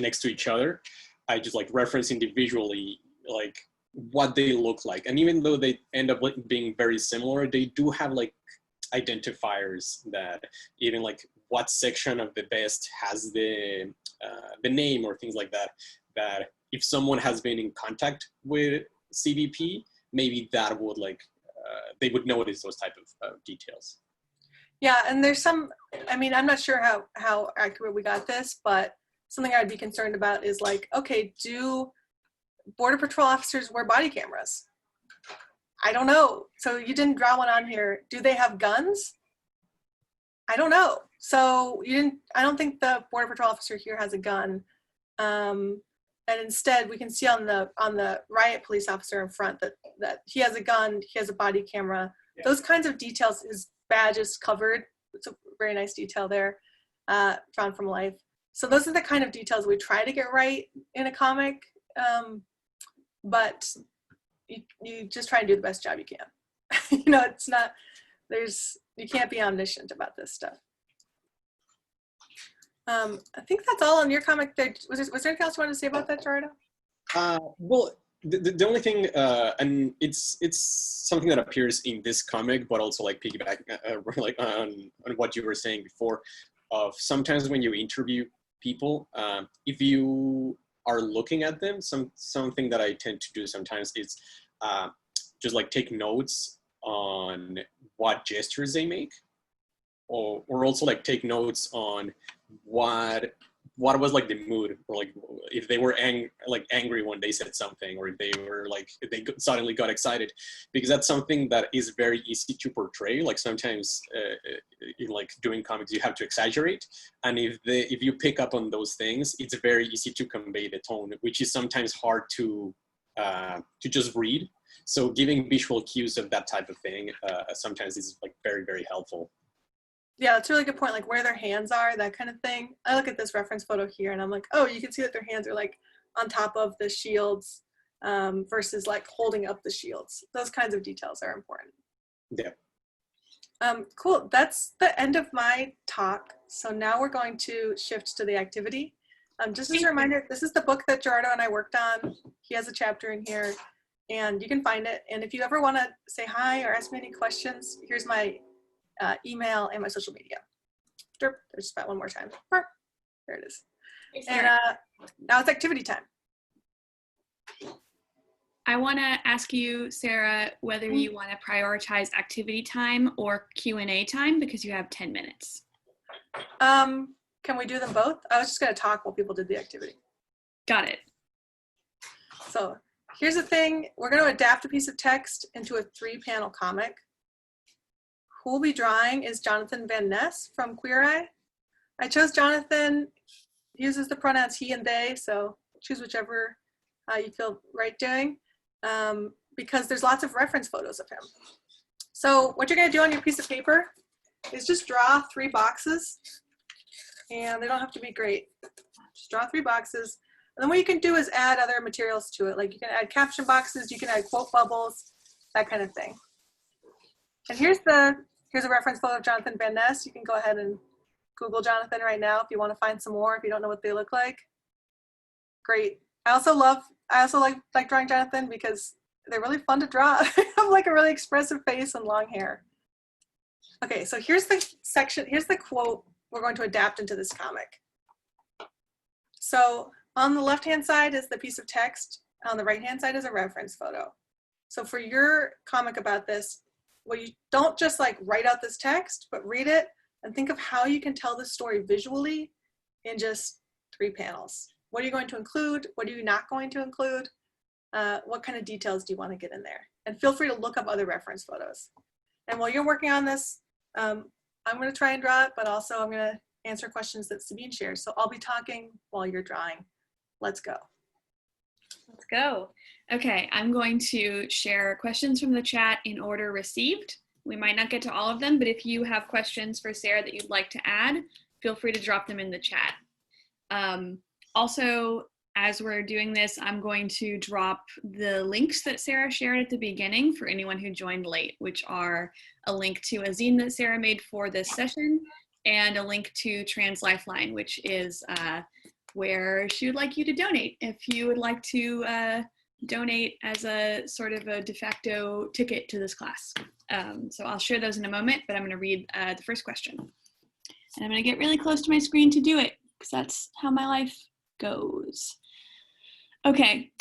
next to each other. I just like reference individually like what they look like. And even though they end up like being very similar, they do have like identifiers that even like what section of the vest has the name or things like that, that if someone has been in contact with CBP, maybe that would like, they would notice those type of details. Yeah, and there's some, I mean, I'm not sure how accurate we got this, but something I'd be concerned about is like, okay, do Border Patrol officers wear body cameras? I don't know. So you didn't draw one on here. Do they have guns? I don't know. So I don't think the Border Patrol officer here has a gun. And instead we can see on the riot police officer in front that he has a gun, he has a body camera. Yeah. Those kinds of details, his badge is covered. It's a very nice detail there, drawn from life. So those are the kind of details we try to get right in a comic. But you just try and do the best job you can. You know, it's not, you can't be omniscient about this stuff. I think that's all on your comic there. Was there anything else you wanted to say about that, Gerardo? Well, the only thing, and it's something that appears in this comic, but also like piggyback like on what you were saying before, of sometimes when you interview people, if you are looking at them, something that I tend to do sometimes is just like take notes on what gestures they make, or also like take notes on what was like the mood, or like if they were angry when they said something, or if they were like, if they suddenly got excited, because that's something that is very easy to portray. Like sometimes in like doing comics, you have to exaggerate, and if you pick up on those things, it's very easy to convey the tone, which is sometimes hard to just read. So giving visual cues of that type of thing sometimes is like very, very helpful. Yeah, that's a really good point, like where their hands are, that kind of thing. I look at this reference photo here and I'm like, oh, you can see that their hands are like on top of the shields versus like holding up the shields. Those kinds of details are important. Yeah. Cool, that's the end of my talk. So now we're going to shift to the activity. Just as a reminder, this is the book that Gerardo and I worked on. He has a chapter in here and you can find it. And if you ever want to say hi or ask me any questions, here's my email and my social media. There's just that one more time. There it is. Thanks, and now it's activity time. I want to ask you, Sarah, whether you want to prioritize activity time or Q&A time, because you have 10 minutes. Can we do them both? I was just going to talk while people did the activity. Got it. So here's the thing. We're going to adapt a piece of text into a 3-panel comic. Who we'll be drawing is Jonathan Van Ness from Queer Eye. I chose Jonathan. He uses the pronouns he and they, so choose whichever you feel right doing, because there's lots of reference photos of him. So what you're going to do on your piece of paper is just draw 3 boxes, and they don't have to be great. Just draw 3 boxes, and then what you can do is add other materials to it. Like you can add caption boxes, you can add quote bubbles, that kind of thing. And here's a reference photo of Jonathan Van Ness. You can go ahead and Google Jonathan right now if you want to find some more, if you don't know what they look like. Great. I also like drawing Jonathan because they're really fun to draw. They have like a really expressive face and long hair. Okay, so here's the section, here's the quote we're going to adapt into this comic. So on the left-hand side is the piece of text. On the right-hand side is a reference photo. So for your comic about this, well, you don't just like write out this text, but read it and think of how you can tell this story visually in just 3 panels. What are you going to include? What are you not going to include? What kind of details do you want to get in there? And feel free to look up other reference photos. And while you're working on this, I'm going to try and draw it, but also I'm going to answer questions that Sabine shares. So I'll be talking while you're drawing. Let's go. Let's go. Okay, I'm going to share questions from the chat in order received. We might not get to all of them, but if you have questions for Sarah that you'd like to add, feel free to drop them in the chat. Also, as we're doing this, I'm going to drop the links that Sarah shared at the beginning for anyone who joined late, which are a link to a zine that Sarah made for this session and a link to Trans Lifeline, which is where she would like you to donate if you would like to donate as a sort of a de facto ticket to this class. So I'll share those in a moment, but I'm going to read the first question. And I'm going to get really close to my screen to do it, because that's how my life goes. Okay,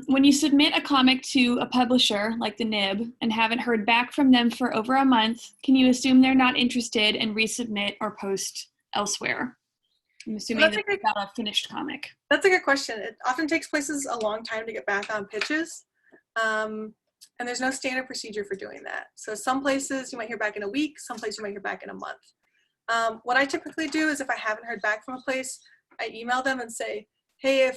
when you submit a comic to a publisher like the Nib and haven't heard back from them for over a month, can you assume they're not interested and resubmit or post elsewhere? I'm assuming that's about a finished comic. That's a good question. It often takes places a long time to get back on pitches. And there's no standard procedure for doing that. So some places you might hear back in a week, some places you might hear back in a month. What I typically do is if I haven't heard back from a place, I email them and say, hey,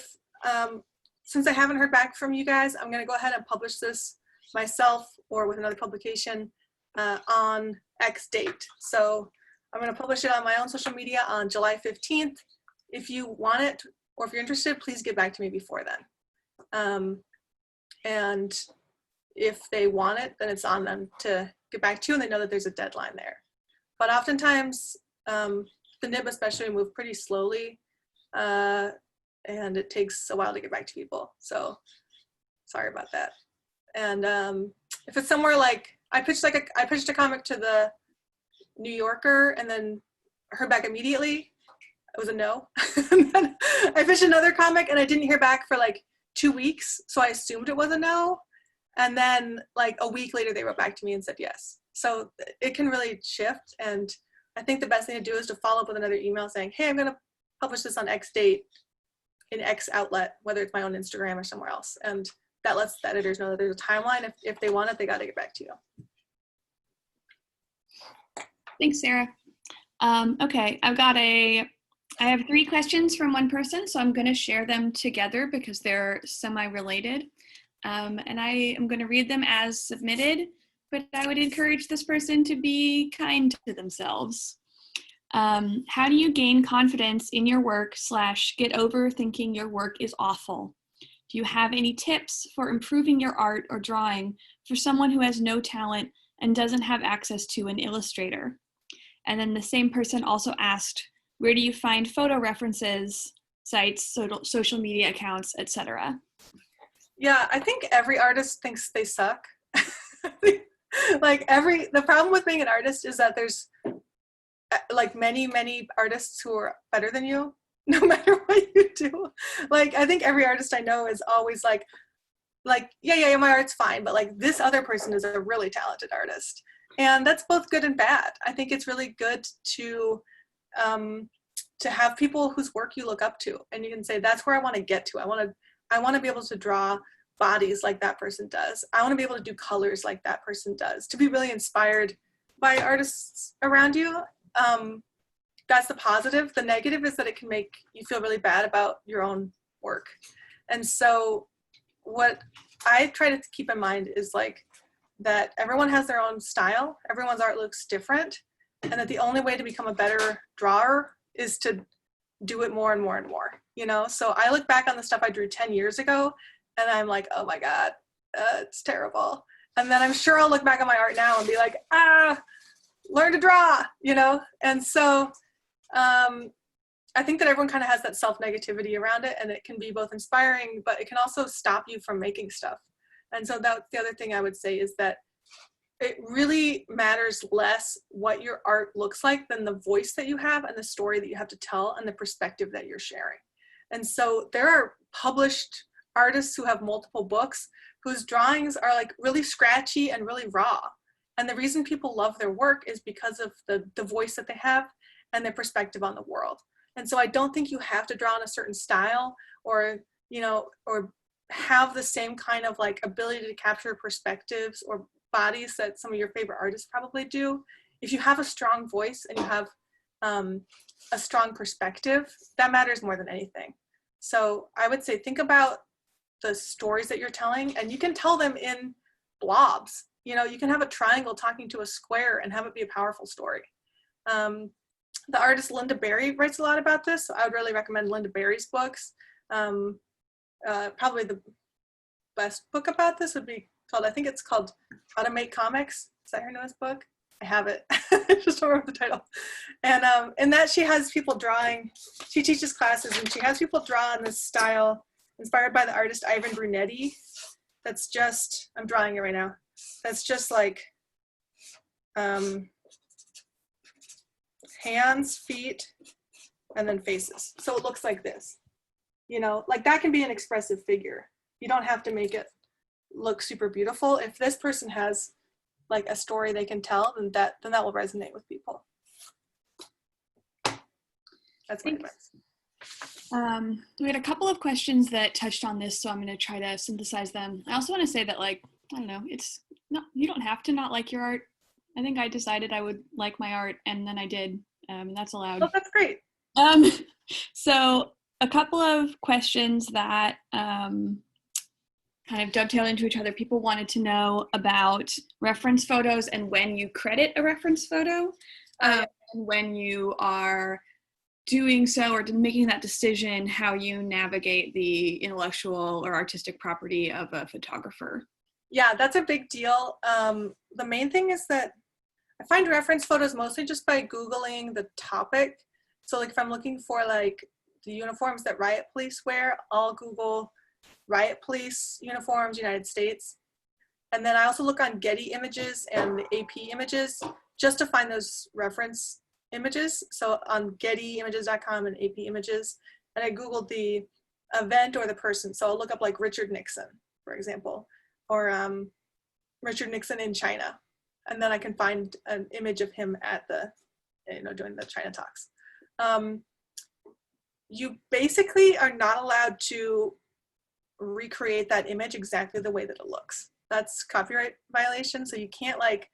since I haven't heard back from you guys, I'm gonna go ahead and publish this myself or with another publication on X date. So I'm gonna publish it on my own social media on July 15th. If you want it, or if you're interested, please get back to me before then. And if they want it, then it's on them to get back to you and they know that there's a deadline there. But oftentimes, the Nib especially move pretty slowly and it takes a while to get back to people. So sorry about that. And if it's somewhere like, I pitched a comic to the New Yorker and then heard back immediately. It was a no. And then I pitched another comic and I didn't hear back for like 2 weeks. So I assumed it was a no. And then like a week later, they wrote back to me and said yes. So it can really shift. And I think the best thing to do is to follow up with another email saying, hey, I'm going to publish this on X date in X outlet, whether it's my own Instagram or somewhere else. And that lets the editors know that there's a timeline. If they want it, they got to get back to you. Thanks, Sarah. Okay, I have 3 questions from one person, so I'm going to share them together because they're semi-related. And I am going to read them as submitted, but I would encourage this person to be kind to themselves. How do you gain confidence in your work / get over thinking your work is awful? Do you have any tips for improving your art or drawing for someone who has no talent and doesn't have access to an illustrator? And then the same person also asked, where do you find photo references, sites, social media accounts, etc.? Yeah, I think every artist thinks they suck. The problem with being an artist is that there's like many artists who are better than you, no matter what you do. Like, I think every artist I know is always like, yeah, my art's fine, but like this other person is a really talented artist. And that's both good and bad. I think it's really good to have people whose work you look up to, and you can say, that's where I want to get to. I want to be able to draw bodies like that person does. I want to be able to do colors like that person does, to be really inspired by artists around you. That's the positive. The negative is that it can make you feel really bad about your own work. And so what I try to keep in mind is like that everyone has their own style. Everyone's art looks different. And that the only way to become a better drawer is to do it more and more and more, you know? So I look back on the stuff I drew 10 years ago and I'm like, oh my God, it's terrible. And then I'm sure I'll look back on my art now and be like, learn to draw, you know? And so I think that everyone kind of has that self-negativity around it, and it can be both inspiring, but it can also stop you from making stuff. And so that's the other thing I would say is that it really matters less what your art looks like than the voice that you have and the story that you have to tell and the perspective that you're sharing. And so there are published artists who have multiple books whose drawings are like really scratchy and really raw. And the reason people love their work is because of the voice that they have and their perspective on the world. And so I don't think you have to draw in a certain style or, you know, or have the same kind of like ability to capture perspectives or bodies that some of your favorite artists probably do, if you have a strong voice and you have a strong perspective, that matters more than anything. So I would say think about the stories that you're telling, and you can tell them in blobs. You know, you can have a triangle talking to a square and have it be a powerful story. The artist Linda Berry writes a lot about this, so I would really recommend Linda Berry's books. Probably the best book about this would be called, I think it's called How to Make Comics. Is that her newest book? I have it. I just don't remember the title. And in that she has people drawing. She teaches classes and she has people draw in this style inspired by the artist Ivan Brunetti. That's just, I'm drawing it right now. That's just like hands, feet, and then faces. So it looks like this. You know, like that can be an expressive figure. You don't have to make it look super beautiful. If this person has like a story they can tell, then that will resonate with people. That's my advice. We had a couple of questions that touched on this, so I'm going to try to synthesize them. I also want to say that, like, I don't know, it's not, you don't have to not like your art. I think I decided I would like my art, and then I did, and that's allowed. Oh, that's great. So a couple of questions that kind of dovetail into each other. People wanted to know about reference photos and when you credit a reference photo, and when you are doing so or making that decision, how you navigate the intellectual or artistic property of a photographer. Yeah, that's a big deal. The main thing is that I find reference photos mostly just by Googling the topic. So like if I'm looking for like the uniforms that riot police wear, I'll Google riot police uniforms, United States. And then I also look on Getty Images and the AP Images just to find those reference images. So on gettyimages.com and AP Images, and I Googled the event or the person. So I'll look up like Richard Nixon, for example, or Richard Nixon in China. And then I can find an image of him at the, during the China talks. You basically are not allowed to recreate that image exactly the way that it looks. That's copyright violation. So you can't like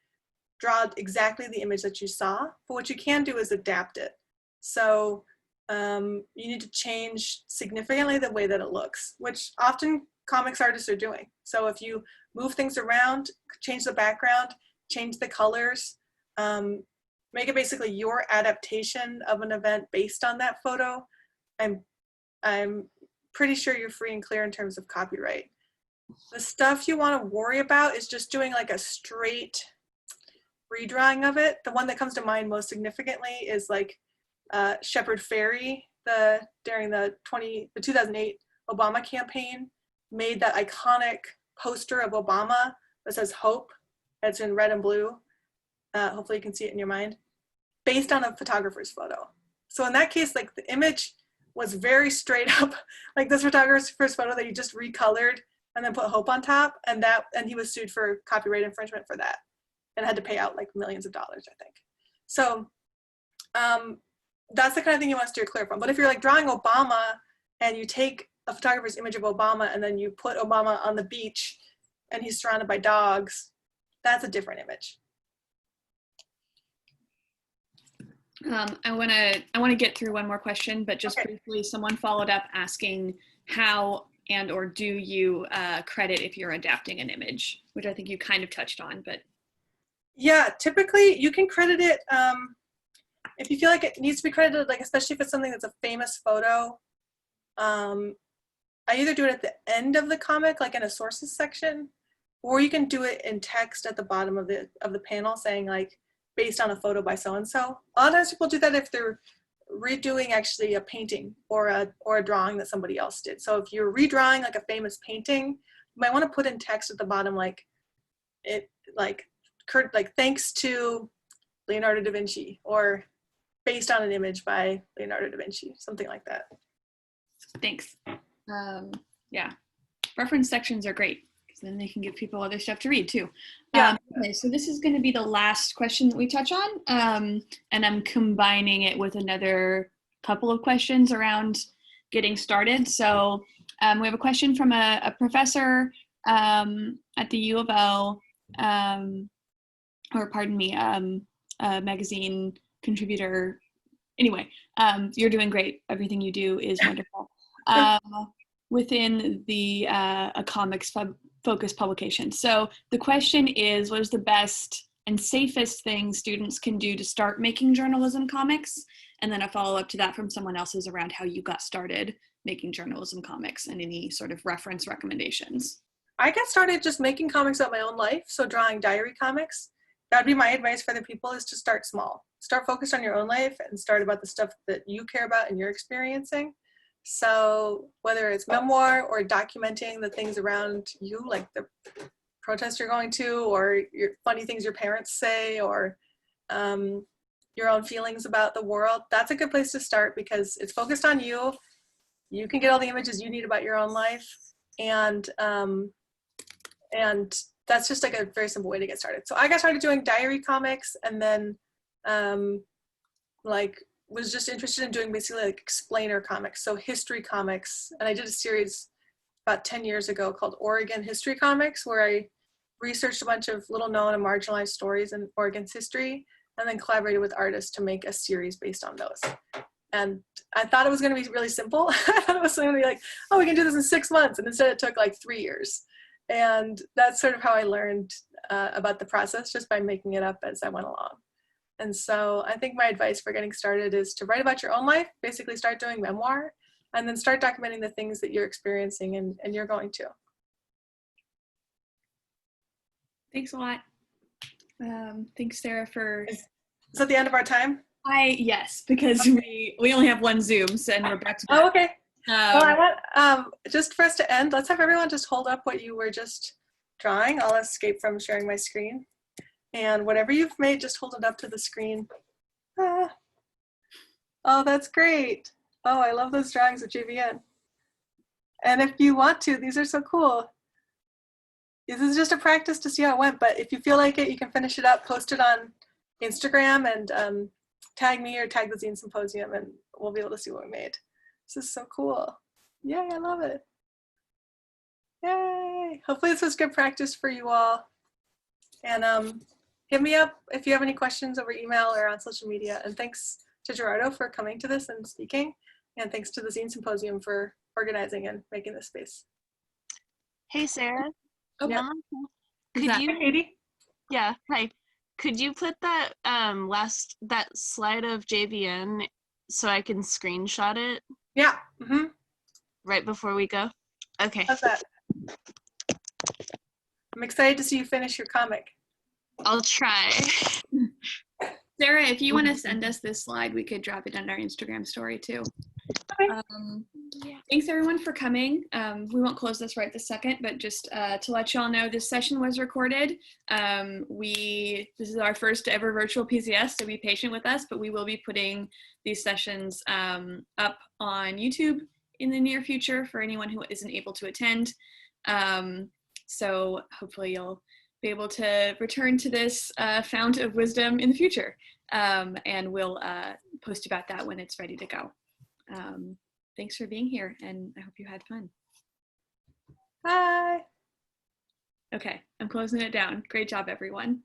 draw exactly the image that you saw, but what you can do is adapt it. So you need to change significantly the way that it looks, which often comics artists are doing. So if you move things around, change the background, change the colors, make it basically your adaptation of an event based on that photo, I'm pretty sure you're free and clear in terms of copyright. The stuff you want to worry about is just doing like a straight redrawing of it. The one that comes to mind most significantly is like Shepard Fairey, during the 2008 Obama campaign, made that iconic poster of Obama that says hope. It's in red and blue. Hopefully you can see it in your mind, based on a photographer's photo. So in that case, like the image was very straight up, like this photographer's photo that he just recolored and then put hope on top, and he was sued for copyright infringement for that and had to pay out like millions of dollars, I think. So that's the kind of thing you want to steer clear from. But if you're like drawing Obama and you take a photographer's image of Obama and then you put Obama on the beach and he's surrounded by dogs, that's a different image. I want to get through one more question, but just briefly, someone followed up asking how and or do you credit if you're adapting an image, which I think you kind of touched on, but. Yeah, typically you can credit it if you feel like it needs to be credited, like especially if it's something that's a famous photo. I either do it at the end of the comic, like in a sources section, or you can do it in text at the bottom of the panel saying like, based on a photo by so-and-so. A lot of times people do that if they're redoing actually a painting or a drawing that somebody else did. So if you're redrawing like a famous painting, you might want to put in text at the bottom like thanks to Leonardo da Vinci, or based on an image by Leonardo da Vinci, something like that. Thanks. Yeah, reference sections are great, because then they can give people other stuff to read too. Yeah. Okay, so this is going to be the last question that we touch on, and I'm combining it with another couple of questions around getting started. So we have a question from a professor at the U of L or pardon me, a magazine contributor. Anyway, you're doing great. Everything you do is wonderful. Within the a comics focused publication. So the question is, what is the best and safest thing students can do to start making journalism comics? And then a follow-up to that from someone else is around how you got started making journalism comics and any sort of reference recommendations. I got started just making comics about my own life, so drawing diary comics. That would be my advice for the people, is to start small. Start focused on your own life and start about the stuff that you care about and you're experiencing. So whether it's memoir or documenting the things around you, like the protest you're going to, or your funny things your parents say, or your own feelings about the world, that's a good place to start because it's focused on you. You can get all the images you need about your own life, and that's just like a very simple way to get started. So I got started doing diary comics, and then was just interested in doing basically like explainer comics, so history comics. And I did a series about 10 years ago called Oregon History Comics, where I researched a bunch of little known and marginalized stories in Oregon's history, and then collaborated with artists to make a series based on those. And I thought it was going to be really simple. I thought it was going to be like, oh, we can do this in 6 months. And instead it took like 3 years. And that's sort of how I learned about the process, just by making it up as I went along. And so I think my advice for getting started is to write about your own life, basically start doing memoir, and then start documenting the things that you're experiencing and you're going to. Thanks a lot. Thanks, Sarah, for... Is that the end of our time? Yes, because we only have one Zoom, so, and we're back to back. Oh, okay. Well, I want, just for us to end, let's have everyone just hold up what you were just drawing. I'll escape from sharing my screen. And whatever you've made, just hold it up to the screen. Ah. Oh, that's great. Oh, I love those drawings of JVN. And if you want to, these are so cool. This is just a practice to see how it went, but if you feel like it, you can finish it up, post it on Instagram, and tag me or tag the Zine Symposium, and we'll be able to see what we made. This is so cool. Yay, I love it. Yay. Hopefully this was good practice for you all. And hit me up if you have any questions over email or on social media. And thanks to Gerardo for coming to this and speaking. And thanks to the Zine Symposium for organizing and making this space. Hey, Sarah. Oh, yeah. Could you? Hi, Katie. Yeah. Hi. Could you put that that slide of JVN so I can screenshot it? Yeah. Mm-hmm. Right before we go. Okay. How's that? I'm excited to see you finish your comic. I'll try. Sarah, if you want to send us this slide, we could drop it on our Instagram story too. Okay. Thanks everyone for coming. We won't close this right this second, but just to let you all know, this session was recorded. This is our first ever virtual PZS, so be patient with us, but we will be putting these sessions up on YouTube in the near future for anyone who isn't able to attend. So hopefully you'll be able to return to this fount of wisdom in the future. And we'll post about that when it's ready to go. Thanks for being here, and I hope you had fun. Bye. Okay, I'm closing it down. Great job, everyone.